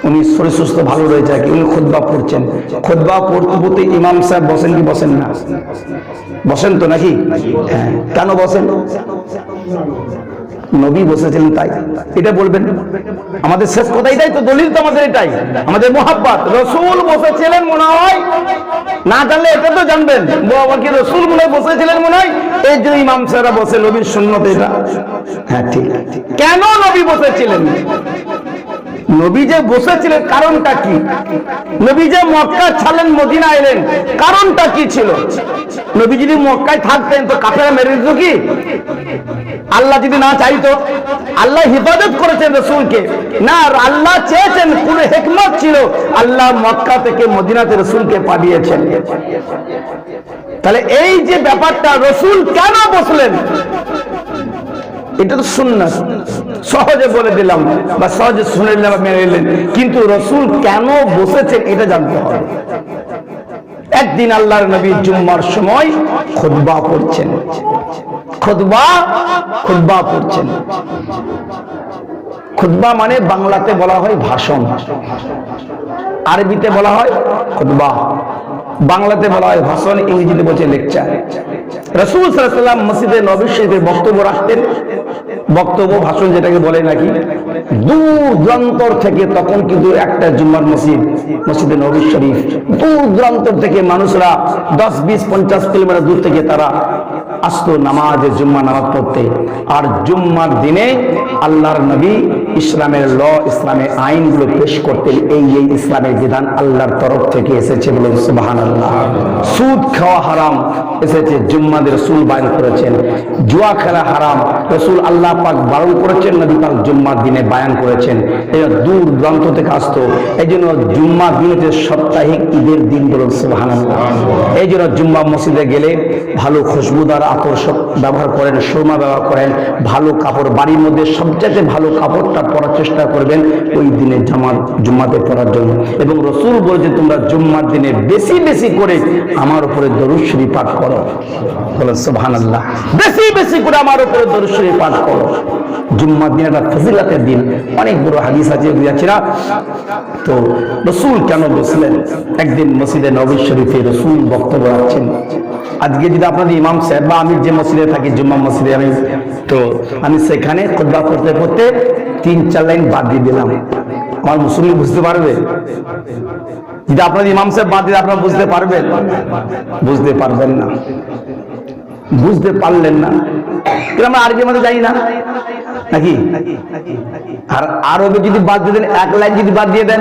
উনি শরীর সুস্থ ভালো রয়েছে, উনি খুতবা পড়ছেন। খুতবা পড়তে পড়তে ইমাম সাহেব বসেন কি বসেন না? বসেন তো নাকি? হ্যাঁ, কেন বসেন? নবী বসেছিলেন তাই। এটা বলবেন আমাদের শেষ কথা, এটাই তো দলিল, তো আমাদের এটাই আমাদের মুহাব্বত। রাসূল বসেছিলেন মনে হয়, না জানলে এটা তো জানবেন, বাবা কি রাসূল মনে হয় বসেছিলেন মনে হয়, এই যে ইমাম সাহেবরা বসে, নবীর সুন্নত এটা। হ্যাঁ ঠিক। কেন নবী বসেছিলেন? নবী যে বসেছিলেন কারণটা কি? নবী যে মক্কা ছাড়লেন, মদিনা এলেন, কারণটা কি ছিল? নবী যদি মক্কায় থাকতেন তো কাফেররা মেরে দিত কি? আল্লাহ যদি না চাইতো? আল্লাহ হিফাজত করেছেন রাসূলকে না, আল্লাহ চেয়েছেন, কোন হিকমত ছিল, আল্লাহ মক্কা থেকে মদিনাতে রাসূলকে পাঠিয়েছেন। তাহলে এই যে ব্যাপারটা, রাসূল কেন বসলেন, এটা তো সুন্নাত, সহজে বলে দিলাম বা সহজে শুনে নিলাম, মেনে নিলেন। কিন্তু রাসূল কেন বসেছেন এটা জানতে হবে। একদিন আল্লাহর নবী জুম্মার সময় খুতবা পড়ছেন, খুতবা পড়ছেন। খুতবা মানে বাংলাতে বলা হয় ভাষণ, আরবিতে বলা হয় খুতবা, বাংলাতে বলা হয় ভাষণ, ইংরেজিতে বলছে লেকচার। রাসূল সাল্লাল্লাহু আলাইহি ওয়াসাল্লাম মসজিদে নববী শরীফে বক্তব্য রাখতেন। বক্তব্য, ভাষণ যেটাকে বলে নাকি, দূর দূরান্তর থেকে, তখন কিন্তু একটা জুম্মার মসজিদ, মসজিদে নববী শরীফ, দূর দূরান্তর থেকে মানুষরা 10, 20, 50 কিলোমিটার দূর থেকে তারা আসতো নামাজে, জুম্মা নামাজ পড়তে। আর জুম্মার দিনে আল্লাহর নবী ইসলামের ল, ইসলামের আইনগুলো পেশ করতেন। এই ইসলামের বিধান আল্লাহর তরফ থেকে এসেছে, বলুন সুবহানাল্লাহ। সুদ খাওয়া হারাম এসেছে, জুম্মাদের রাসূল বারণ করেছেন। জুয়া খেলা হারাম, রাসূল আল্লাহ পাক বারণ করেছেন, নবী পাক জুম্মার দিনে বায়ান করেছেন। এরা দূর দূরান্ত থেকে আসতো। এই জন্য জুম্মার দিন হচ্ছে সাপ্তাহিক ঈদের দিন, বলুন সুবহানাল্লাহ। এই জন্য জুম্মা মসজিদে গেলে ভালো খুশবুদার আতর ব্যবহার করেন, সুরমা ব্যবহার করেন, ভালো কাপড়, বাড়ির মধ্যে সবচেয়ে ভালো কাপড়টা পরার চেষ্টা করবেন ওই দিনে জুম্মাতে পড়ার জন্য। এবং রসুল বলেছে তোমরা জুম্মার দিনে বেশি বেশি করে আমার উপরে দরুদ শরীফ পাঠ করো। বলেন সুবহানাল্লাহ, বেশি বেশি করে আমার উপরে দরুদ শরীফ পাঠ করো। জুম্মার দিন একটা ফজিলতের দিন, অনেক বড় হাদিস আছে বুঝাচ্ছি না। তো রসুল কেন বসলেন? একদিন মসজিদে নববী শরীফে রসুল বক্তব্য রাখছেন। আজকে যদি আপনাদের ইমাম সাহেব বা আমি যে মসজিদে থাকি, জুম্মা মসজিদে আমি সেখানে খুতবা পড়তে পড়তে 3-4 লাইন বাদ দিয়ে দিলাম, আমার মুসলিম বুঝতে পারবে? যদি আপনাদের ইমাম সাহেব বাদ দিয়ে আপনারা বুঝতে পারবেন? বুঝতে পারবেন না। বুঝতে পারলেন না, আমরা আরবির মধ্যে জানি না নাকি? আর আরবে যদি বাদ দিয়ে দেন, 1 লাইন যদি বাদ দিয়ে দেন,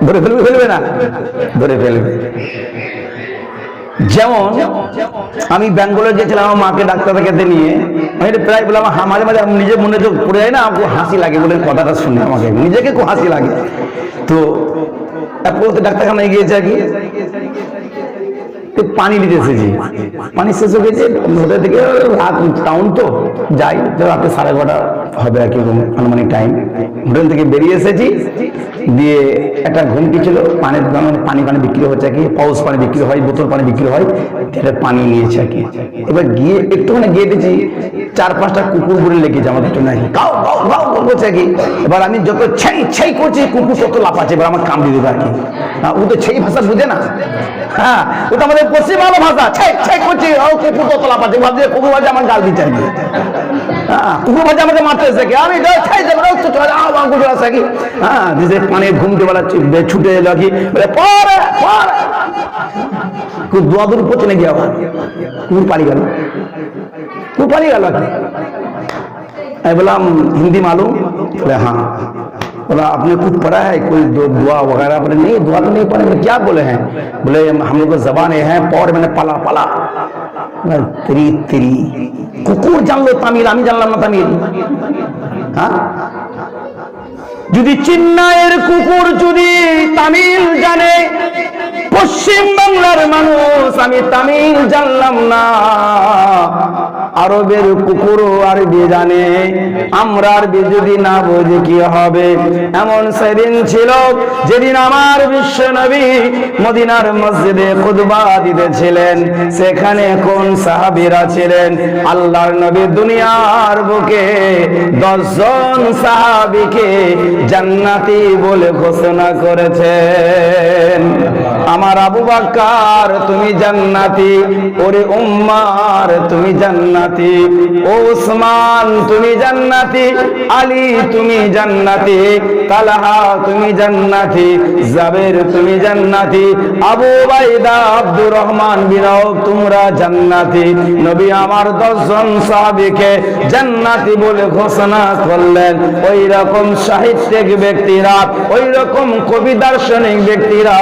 ধরে ফেলবে না? ধরে ফেলবে। যেমন আমি ব্যাঙ্গালোর গেছিলাম আমার মাকে ডাক্তার দেখাতে নিয়ে, আমি প্রায় বললাম, মাঝে মাঝে নিজের মনে তো পড়ে যায় না, খুব হাসি লাগে বলে কথাটা শুনে, আমাকে নিজেকে খুব হাসি লাগে। তো ডাক্তারখানায় গিয়েছে আর কি, পানি নিতে এসেছি, পানি শেষ হয়ে গেছে, হোটেল থেকে রাত টাউন তো যাই, রাতে 12:30 হবে আর কি আনুমানিক টাইম। হোটেল থেকে বেরিয়ে এসেছি, দিয়ে একটা ঘুমটি ছিল, পানির পানি বিক্রি হচ্ছে আর কি, পাউচ পানি বিক্রি হয়, বোতল পানি বিক্রি হয়, এটা পানি নিয়েছে আর কি। এবার গিয়ে একটুখানি গিয়ে দিয়েছি, 4-5টা কুকুর বলে লেগেছে আমাদের জন্য আর কি, গাও গাও গাও করছে আর কি। এবার আমি যত ছাই ছাই করছি, কুকুর তত লাফাচ্ছে, এবার আমার কামড়ে দেবে আর কি। ও তো সেই ভাষা বুঝে না, হ্যাঁ, ও তো আমাদের পশ্চিমবাংলা ভাষা, ছাই ছাই করছি, কুকুর তত লাফাচ্ছে, ভাবছে কুকুর ভাজা আমার গাল দিচ্ছে আর কি। হ্যাঁ, কুকুর ভাজা আমাকে মারতে এসে কি, আমি ছাই যাবো, হ্যাঁ, মানে ঘুমতে বেলা ছুটে এলো কি, পরে দোয়া দূর পড়ছে নাকি, আবার কুকুর পালিয়ে গেল, কুকুর পালিয়ে গেল আর কি। আমি বললাম हिंदी मालूम? बोले हाँ। बोला आपने कुछ पढ़ा है, कोई दुआ वगैरह? बोले नहीं, दुआ तो नहीं पढ़े। क्या बोले हैं? बोले हम लोग को जबान है, पौर मैंने पाला पाला। तेरी तेरी कुकुर जान लो तामिल, আমি জানলাম না তামিল। হ্যাঁ, যদি চিন্নায়ের কুকুর যদি তামিল জানে, পশ্চিম বাংলার মানুষ আমি তামিল জানলাম না, আরবের কুকুরও আরবি জানে, আমরা আরবি যদি না বুঝি কি হবে? এমন সেদিন ছিল যেদিন আমার বিশ্ব নবী মদিনার মসজিদে খুতবা দিতেছিলেন। সেখানে কোন সাহাবীরা ছিলেন? আল্লাহর নবী দুনিয়ার বুকে 10 জন সাহাবীকে জান্নাতি বলে ঘোষণা করেছেন। আমার আবু বকর তুমি জান্নাতি, ওরে উম্মার তুমি জান্নাতি, ও উসমান তুমি জান্নাতি, আলী তুমি জান্নাতি, তালহা তুমি জান্নাতি, জাবের তুমি জান্নাতি, আবু উবাইদা আব্দুর রহমান বিন আওফ তোমরা জান্নাতি। নবী আমার 10 জন সাহাবীকে জান্নাতি বলে ঘোষণা করলেন। ওই রকম সাহিত্যিক ব্যক্তিরা, ওই রকম কবি দার্শনিক ব্যক্তিরা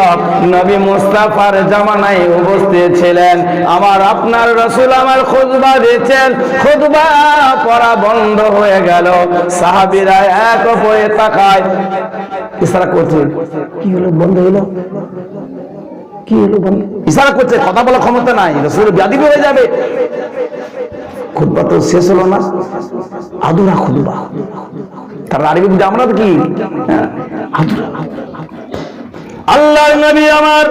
নবী মুস্তাফার জামানায় উপস্থিত ছিলেন। আমার আপনার রাসূল আমার খুতবা দিচ্ছেন, খুতবা পড়া বন্ধ হয়ে গেল, সাহাবীরা এক অপরে তাকায়, ইশারা করছে, কি হলো বন্ধ হলো, কি হলো বন্ধ, ইশারা করছে, কথা বলার ক্ষমতা নাই, রাসূল ব্যাধি হয়ে যাবে। খুতবা তো শেষ হলো না, আধুরা খুতবা। তার আরবি বুঝে আমরা তো কি আধুরা। আল্লাহর নবী আমার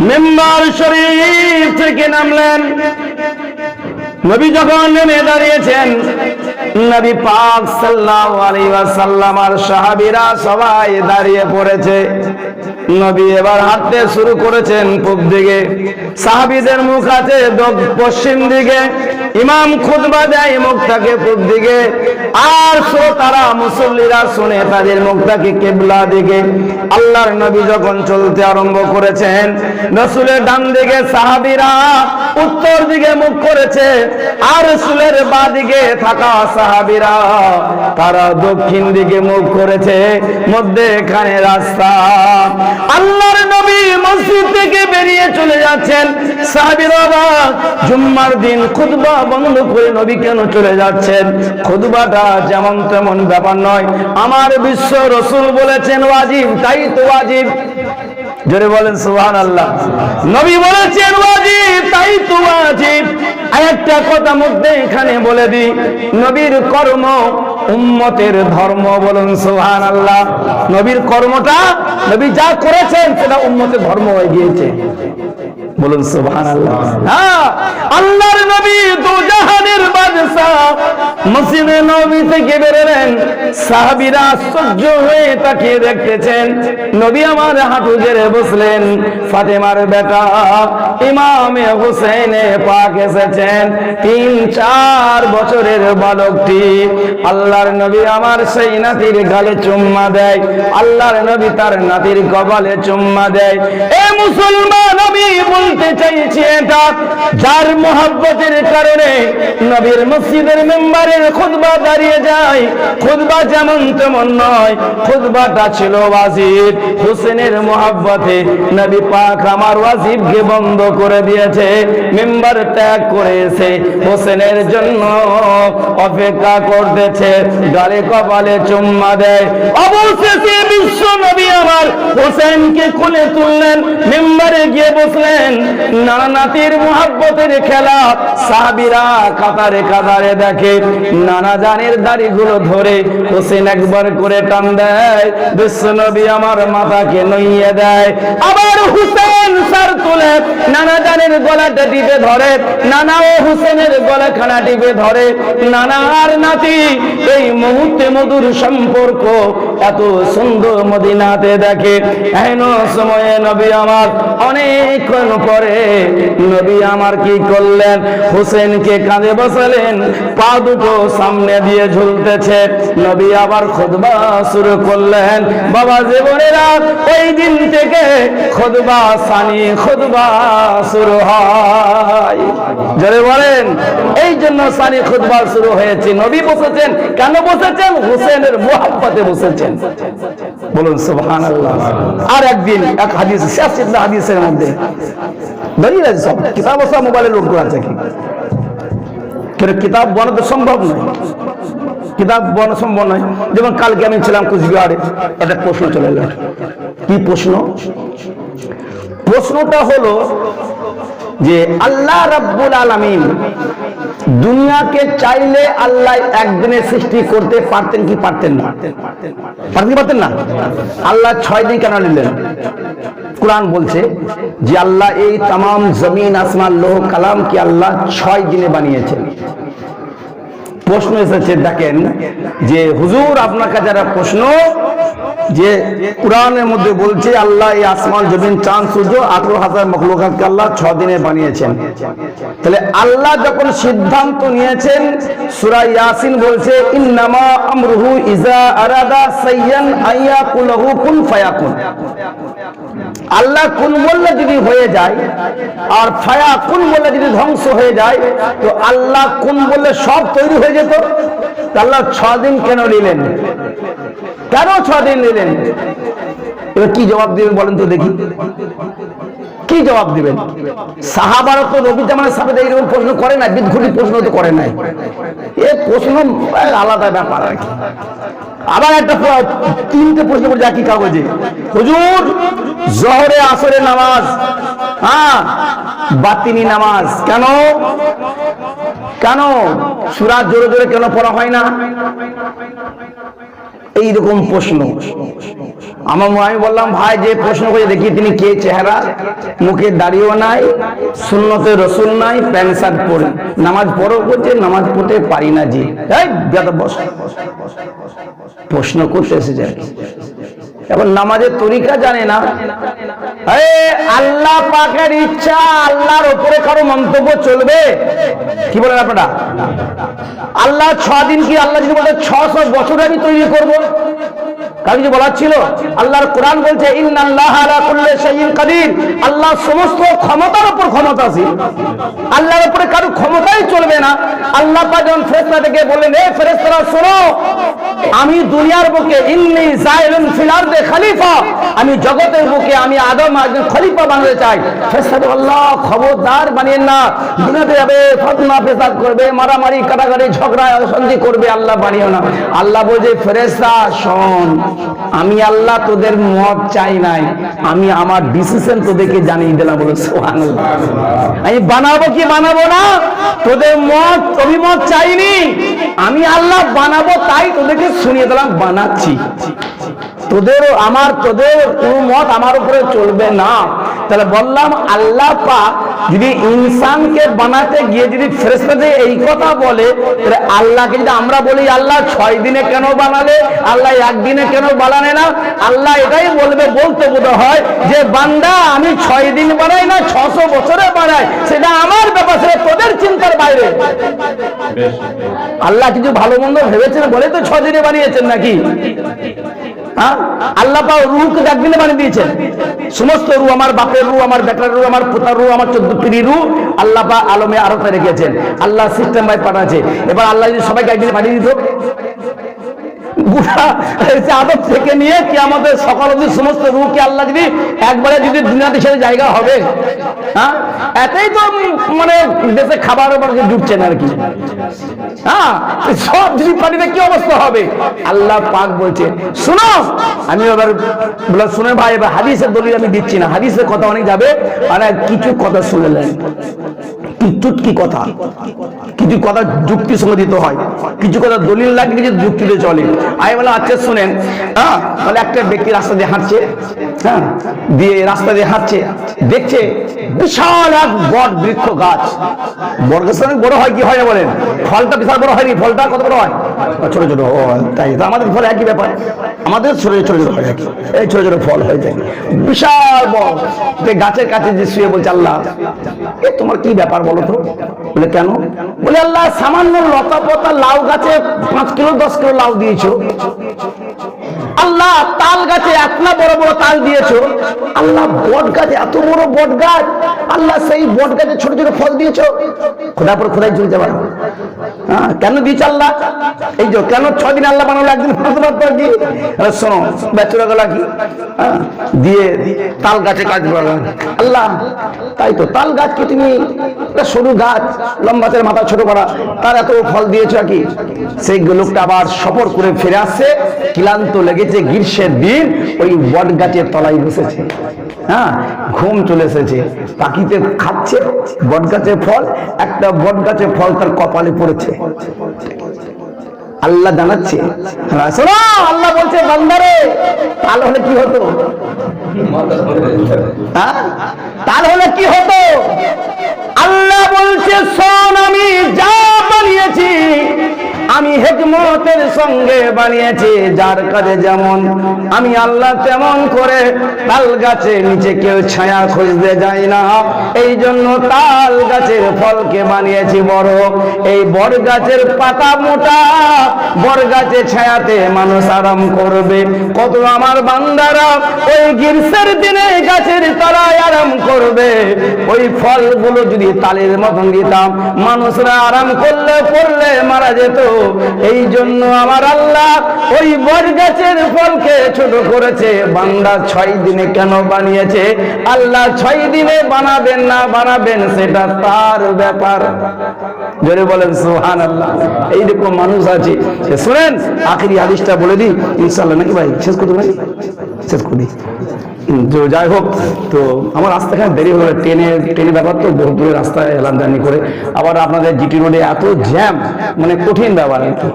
মিম্বার শরীফ থেকে নামলেন। নবী যখন নেমে দাঁড়িয়েছেন, নবী পাক সাল্লাল্লাহু আলাইহি ওয়াসাল্লাম আর সাহাবীরা সবাই দাঁড়িয়ে পড়েছে। নবী এবার হাঁটতে শুরু করেছেন পূব দিকে, সাহাবীদের মুখ আছে পশ্চিম দিকে, ইমাম খুতবা দেয় মুখটাকে পূব দিকে, আর শ্রোতারা মুসল্লিরা শুনে তাদের মুখটাকে কিবলা দিকে। আল্লাহর নবী যখন চলতে আরম্ভ করেছেন, রাসূলের ডান দিকে সাহাবীরা উত্তর দিকে মুখ করেছে, আর রাসূলের বাঁ দিকে থাকা সাহাবীরা তারা দক্ষিণ দিকে মুখ করেছে, মধ্যেখানে রাস্তা। আল্লাহর নবী মসজিদ থেকে বেরিয়ে চলে যাচ্ছেন, সাহাবীরা জুম্মার দিন খুতবা বন্ধ করে নবী কেন চলে যাচ্ছেন? খুতবাটা যেমন তেমন ব্যাপার নয়, আমার বিশ্ব রাসূল বলেছেন ওয়াজিব, তাই তো ওয়াজিব। জোরে বলেন সুবহানাল্লাহ। নবী বলেছেন ওয়াজিব, তাই তো ওয়াজিব। একটা কথা মধ্যে এখানে বলে দিই, নবীর কর্ম উম্মতের ধর্ম। বলুন সুবহানাল্লাহ। নবীর কর্মটা, নবী যা করেছেন সেটা উম্মতের ধর্ম হয়ে গিয়েছে। বলুন সুবহানাল্লাহ। হ্যাঁ, আল্লাহর নবী দু জাহানের বাদশা মসজিদে নববী থেকে বেরোলেন, সাহাবীরা আশ্চর্য হয়ে তাকিয়ে দেখতেছেন। নবী আমার হাঁটু গেড়ে বসলেন, ফাতেমার বেটা ইমামে হোসেনে পাক এসেছেন, 3-4 বছরের বালকটি। আল্লাহর নবী আমার সেই নাতির গালে চুম্মা দেয়, আল্লাহর নবী তার নাতির কপালে চুম্মা দেয়। এ মুসলমান, আমি বলতে চাইছি এটা যার মোহাব্বতের কারণে নবীর মসজিদের মেম্বারের খুতবা দাঁড়িয়ে যায়। খুতবা যেমন তেমন নয়, খুতবাটা ছিল ওয়াজিব। হোসেনের মোহাব্বতে নবী পাক আমার ওয়াজিবকে বন্ধ করে দিয়েছে, মেম্বার ত্যাগ করেছে, হোসেনের জন্য অপেক্ষা করতেছে, গালে কপালে চুম্মা দেয়। অবশেষে বিশ্ব নবী আমার হোসেনকে কোলে তুললেন, মেম্বারে গিয়ে বসলেন। নানা নাতির মোহাব্বতের খেলা সাহাবীরা কাতারে কাতারে দেখে। নানা জানের দাড়িগুলো ধরে হোসেন একবার করে টান দেয়, বিশ্ব নবী আমার মাথাকে নইয়ে দেয়। আবার হোসেন সার তুলে নানা জানের গলাটা টিপে ধরে, নানা ও হোসেনের গলাখানা টিপে ধরে। নানা আর নাতি এই মুহূর্তে মধুর সম্পর্ক এত সুন্দর মদিনাতে দেখে। এহেন সময়ে নবী আমার অনেকক্ষণ পরে নবী আমার কি করলেন, হোসেনকে কাঁধে বসালেন, পা দুটো সামনে দিয়ে ঝুলতেছে। নবী আবার খুতবা শুরু করলেন। বাবা জীবনেরা, ওই দিন থেকে খুতবা সানি খুতবা শুরু হয়। জোরে বলেন, এই জন্য সানি খুতবা শুরু হয়েছে। নবী বসেছেন, কেন বসেছেন? হোসেনের মোহাব্বতে বসেছেন। বলুন সুবহানাল্লাহ। আর একদিন এক হাদিস, শেষ হাদিসের মধ্যে দাঁড়িয়ে আছে, সব কিতাব সব মোবাইলে লোড করা আছে। কিন্তু কিতাব বানাতে সম্ভব নয়, কিতাব বানানো সম্ভব নয়। যেমন কালকে আমি ছিলাম কুচবিহারে, একটা প্রশ্ন চলে এলো। কি প্রশ্ন? প্রশ্নটা হলো যে আল্লাহ রাব্বুল আলামিন দুনিয়াকে চাইলে আল্লাহ একদিনে সৃষ্টি করতে পারতেন কি পারতেন না? পারতেন না? আল্লাহ 6 দিন কেন নিলেন? কুরআন বলছে যে আল্লাহ এই तमाम জমিন আসমান লৌহ কালাম কি আল্লাহ 6 দিনে বানিয়েছেন। প্রশ্ন এসেছে, দেখেন যে হুজুর আপনার কাছে যারা প্রশ্ন, যে কুরআনের মধ্যে বলছে আল্লাহ এই আসমান জমিন চাঁদ সূর্য 18,000 মখলুকাতকে আল্লাহ 6 দিনে বানিয়েছেন। তাহলে আল্লাহ যখন সিদ্ধান্ত নিয়েছেন, সূরা ইয়াসিন বলছে ইন্নামা আমরুহু ইজা আরাদা সাইয়ান আইয়াকুলহু কুন ফায়াকুন। আল্লাহ কুন বললে যদি হয়ে যায়, আর ফায়াকুন বললে যদি ধ্বংস হয়ে যায়, তো আল্লাহ কুন বললে সব তৈরি হয়ে যেত। আল্লাহ 6 দিন কেন নিলেন? কেন 6 দিন নিলেন? এবার কি জবাব দিবেন বলেন তো দেখি, কি জবাব দিবেন? সাহাবারা তো নবী জামানের সাথে এইরকম প্রশ্ন করে না, বিদঘুটি প্রশ্ন তো করে নাই। এ প্রশ্ন আলাদা ব্যাপার আর কি। আবার একটা 3টে প্রশ্ন করে একই কাগজে, হুজুর জোহরে আসরে নামাজ, হ্যাঁ বাতিনি নামাজ কেন? কেন সূরা জোরে জোরে কেন পড়া হয় না? এইরকম প্রশ্ন। আমি বললাম, ভাই যে প্রশ্ন করে দেখি তিনি কে, চেহারা, মুখে দাড়িও নাই, সুন্নতে রসুল নাই, প্যান্ট শার্ট পরে নামাজ পড়ো, বলছে নামাজ পড়তে পারি না জি। প্রশ্ন করতে এসে যায়, এখন নামাজের তরিকা জানে না। আল্লাহ পাকের ইচ্ছা, আল্লাহর উপরে কারো মন্তব্য চলবে? কি বলেন আপনারা? আল্লাহ 6 দিন কি আল্লাহ যদি বলে 600 বছর আমি তৈরি করব, কারো কিছু বলার ছিল? আল্লাহর কোরআন বলছে ইন্নাল্লাহা আলা কুল্লি শাইইন কাদির, আল্লাহ সমস্ত ক্ষমতার উপর ক্ষমতাশীল। আল্লাহর উপরে কারো ক্ষমতাই চলবে না। আল্লাহ পাক যখন ফেরেশতাদেরকে বললেন, এ ফেরেশতারা শোনো, আমি দুনিয়ার বুকে ইন্নী জাইলুন ফিল আরদি খলিফা, আমি জগতের বুকে আমি আদম একজন খলিফা বানাতে চাই। ফেরেশতা আল্লাহ খবরদার বানিয়েন না, দুনিয়াতে যাবে ফতনা ফেসাদ করবে, মারামারি কাটাকাটি ঝগড়া অশান্তি করবে, আল্লাহ বানিও না। আল্লাহ বলছে ফেরেশতা শোন, আমি আল্লাহ তোদের মত চাই নাই, আমি আমার ডিসিশন তোদেরকে জানিয়ে দিলাম। বলে সুবহানাল্লাহ। আমি বানাবো কি বানাবো না তোদের মত অভিমত চাইনি, আমি আল্লাহ বানাবো তাই তোদেরকে শুনিয়ে দিলাম, বানাচ্ছি। তোদেরও আমার তোদের কোনো মত আমার উপরে চলবে না। তাহলে বললাম আল্লাহ পাক যদি ইনসানকে বানাতে গিয়ে যদি ফেরেশতাদের এই কথা বলে, তাহলে আল্লাহকে যদি আমরা বলি আল্লাহ 6 দিনে কেন বানালে, আল্লাহ 1 দিনে কেন বানালে না, আল্লাহ এটাই বলবে, বলতে বোধ হয় যে বান্দা আমি 6 দিন বানাই না 600 বছরে বানাই, সেটা আমার ব্যাপার, সেটা তোদের চিন্তার বাইরে। আল্লাহ কিছু ভালো মন্দ ভেবেছেন বলে তো 6 দিনে বানিয়েছেন নাকি? আল্লাহ পাক রূহকে 1 দিনে বানিয়ে দিয়েছেন। সমস্ত রূহ, আমার বাপের রূহ, আমার বেটার রূহ, আমার পোতার রূহ, আমার 14 পীরের রূহ আল্লাহ পাক আলমে আরতে রেখেছেন। আল্লাহ সিস্টেম বাই পাঠাচ্ছে। এবার আল্লাহ যদি সবাইকে 1 দিনে পাঠিয়ে দিত, আদম থেকে নিয়ে কিয়ামতের সকাল অবধি সমস্ত রূহকে আল্লাহ যদি একবারে যদি দুনিয়াতে ছেড়ে জায়গা হবে, হ্যাঁ এতেই তো মানে দেশে খাবার জুটছে না আর কি। হ্যাঁ সব যদি পানিতে কি অবস্থা হবে? আল্লাহ পাক বলছে শুনো, আমি এবার বলে শুনে ভাই, এবার হাদিসের দলিল আমি দিচ্ছি না, হাদিসের কথা অনেক যাবে, আর কিছু কথা শুনলেন, কি কথা, কিছু কথা যুক্তি সঙ্গে দিতে হয়, কিছু কথা দলিল লাগে, কিছু যুক্তিতে চলে। আমি বলে আচ্ছা শুনেন, হ্যাঁ বলে একটা ব্যক্তি রাস্তা দিয়ে হাঁটছে, হ্যাঁ দিয়ে রাস্তা দিয়ে হাঁটছে, দেখছে বিশাল এক বট বৃক্ষ গাছ। বট গাছ অনেক বড় হয়, কি হয় বলেন? ফলটা বিশাল বড় হয়নি, ফলটা কত বড় হয়? ছোট ছোট। ও তাই তো, আমাদের ফল একই ব্যাপার, আমাদের ছোট ছোট হয়, এই ছোট ছোট ফল হয়ে যায়, বিশাল বড়। গাছের কাছে যে শুয়ে বলছে আল্লাহ এ তোমার কি ব্যাপার বলো তো? বলে কেন? বলে আল্লাহ সামান্য লতা পতা লাউ গাছে 5 কিলো 10 কিলো লাউ দিয়েছো, আল্লাহ তাল গাছে এতনা বড় বড় তাল দিয়েছো, আল্লাহ বট গাছে এত বড় বট গাছ, আল্লাহ সেই বট গাছে ছোট ছোট ফল দিয়েছো, খোদার পর খোদাই চলতে পারো। হ্যাঁ কেন দিয়েছ আল্লাহ? এই যে কেন 6 দিন আল্লাহ বানালো, 1 দিন কি? শোনো বেচুরা গলা কি দিয়ে তাল গাছে কাজ করো আল্লাহ, তাই তো তাল গাছ কি তুমি সরু গাছ, লম্বাচের মাথা ছোট করা, তার এত ফল দিয়েছ কি? সেই লোকটা আবার সফর করে ফিরে আসছে, ক্লান্ত লেগেছে, গ্রীষ্মের দিন ওই বট গাছের তলায় বসেছে, হ্যাঁ ঘুম চলে এসেছে, পাখিতে খাচ্ছে বট গাছের ফল, একটা বট গাছের ফল তার কপালে পড়েছে। আল্লাহ জানাচ্ছে, আল্লাহ বলছে বান্দারে তাল হলে কি হতো? তাল হলে কি হতো? আল্লাহ বলছে শোন, আমি যা বানিয়েছি আমি হিকমতের সঙ্গে বানিয়েছি, যার কাজে যেমন আমি আল্লাহ তেমন করে তাল গাছের নিচে কেউ ছায়া খুঁজতে যায় না, এই জন্য তাল গাছের ফলকে বানিয়েছি বড়। এই বট গাছের পাতা মোটা, বট গাছের ছায়াতে মানুষ আরাম করবে। কত আমার বান্দারা ওই গ্রীষ্মের দিনে গাছের তলায় আরাম করবে, ওই ফলগুলো যদি তালের মতন দিতাম মানুষরা আরাম করলে পড়লে মারা যেত। এই জন্য আমার আল্লাহ ওই বট গাছের ফলকে ছোট করেছে। বান্দা 6 দিনে কেন বানিয়েছে? আল্লাহ 6 দিনে বানাবেন না বানাবেন সেটা তার ব্যাপার। জোরে বলেন সুবহানাল্লাহ। এইরকম মানুষ আছে। শুনেন আখিরি হাদিসটা বলে দিই ইনশাআল্লাহ, নাকি ভাই শেষ করতে পারি? শেষ করি। তো যাই হোক, তো আমার রাস্তাখানে দেরি হলো, ট্রেনের ব্যাপার তো বহু দূরের রাস্তায় এলাম জার্নি করে, আবার আপনাদের জিটি রোডে এত জ্যাম, মানে কঠিন ব্যাপার আর কি।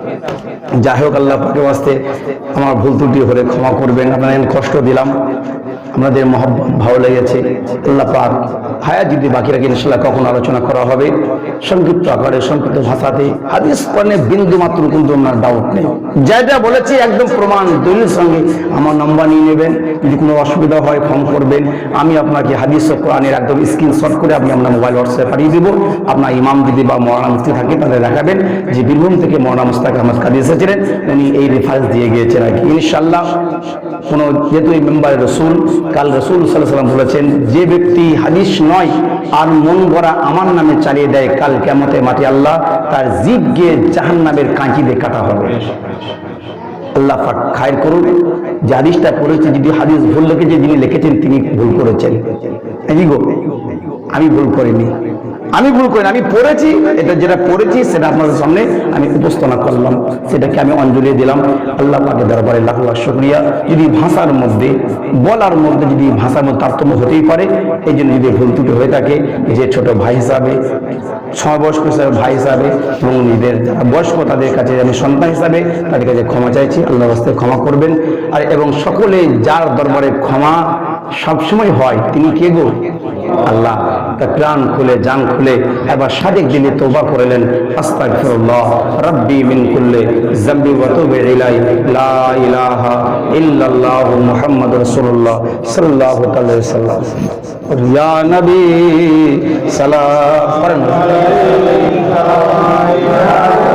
যাই হোক আল্লাহ পাকের ওয়াস্তে আমার ভুল ত্রুটি হলে ক্ষমা করবেন, আপনাদের কষ্ট দিলাম, আপনাদের মহব্বত ভালো লেগেছে। আল্লাহ পাক হায়াত যদি বাকি রাখি ইনশাআল্লাহ কখন আলোচনা করা হবে সংক্ষিপ্ত আকারে সংক্ষিপ্ত ভাষাতে। হাদিস কোরআনে বিন্দু মাত্র কিন্তু আমার ডাউট নেই, যা বলেছি একদম প্রমাণ দলিল সঙ্গে আমার নাম্বার নিয়ে নেবেন। যদি কোনো অসুবিধা হয় ফোন করবেন, আমি আপনাকে হাদিস ও কোরআনের একদম স্ক্রিনশট করে আমি আপনার মোবাইল হোয়াটসঅ্যাপে পাঠিয়ে দেবো। আপনার ইমাম দিদি বা মৌলানা মুফতি থাকে তাদের দেখাবেন যে বীরভূম থেকে মৌলানা মুস্তাক আহমদ কাদি এসেছিলেন, উনি এই রেফারেন্স দিয়ে গিয়েছেন আর কি। ইনশাআল্লাহ কোনো যেহেতু এই মেম্বার রসুল, কাল রসুল সাল্লাল্লাহু আলাইহি ওয়াসাল্লাম বলেছেন যে ব্যক্তি হাদিস নয় আর মন গড়া আমার নামে চালিয়ে দেয়, কাল কিয়ামতের মাঠে আল্লাহ তার জিভ গিয়ে জাহান্নামের কাঁচি দিয়ে কাটা হবে। আল্লাহ পাক খায়ের করুন। যে হাদিসটা পড়েছে, যদি হাদিস ভুল লিখেছে, যিনি লিখেছেন তিনি ভুল করেছেন। এই গো, আমি ভুল করিনি, আমি পড়েছি, এটা যেটা পড়েছি সেটা আপনাদের সামনে আমি উপস্থাপনা করলাম, সেটাকে আমি অঞ্জলি দিলাম। আল্লাহ পাকের দরবারে লাখ লাখ শুকরিয়া। যদি ভাষার মধ্যে, বলার মধ্যে যদি ভাষার মধ্যে তারতম্য হতেই পারে, এই জন্য যদি ভুল ত্রুটি হয়ে থাকে, যে ছোট ভাই হিসাবে, সমবয়স্ক হিসাবে ভাই হিসাবে, এবং নিজেদের যারা বয়স্ক তাদের কাছে আমি সন্তান হিসাবে তাদের কাছে ক্ষমা চাইছি, আল্লাহর রাস্তায় ক্ষমা করবেন। আর এবং সকলে যার দরবারে ক্ষমা সবসময় হয়, তিনি কে গো? আল্লাহ। তা প্রাণ খুলে, জান খুলে এবার সাদেক দিলে তওবা করলেন, আস্তাগফিরুল্লাহ রাব্বি মিন কুল্লি যামবি ওয়া তুবু ইলাইহি, লা ইলাহা ইল্লাল্লাহ মুহাম্মাদুর রাসূলুল্লাহ সাল্লাল্লাহু আলাইহি ওয়াসাল্লাম। ইয়া নবী সালাম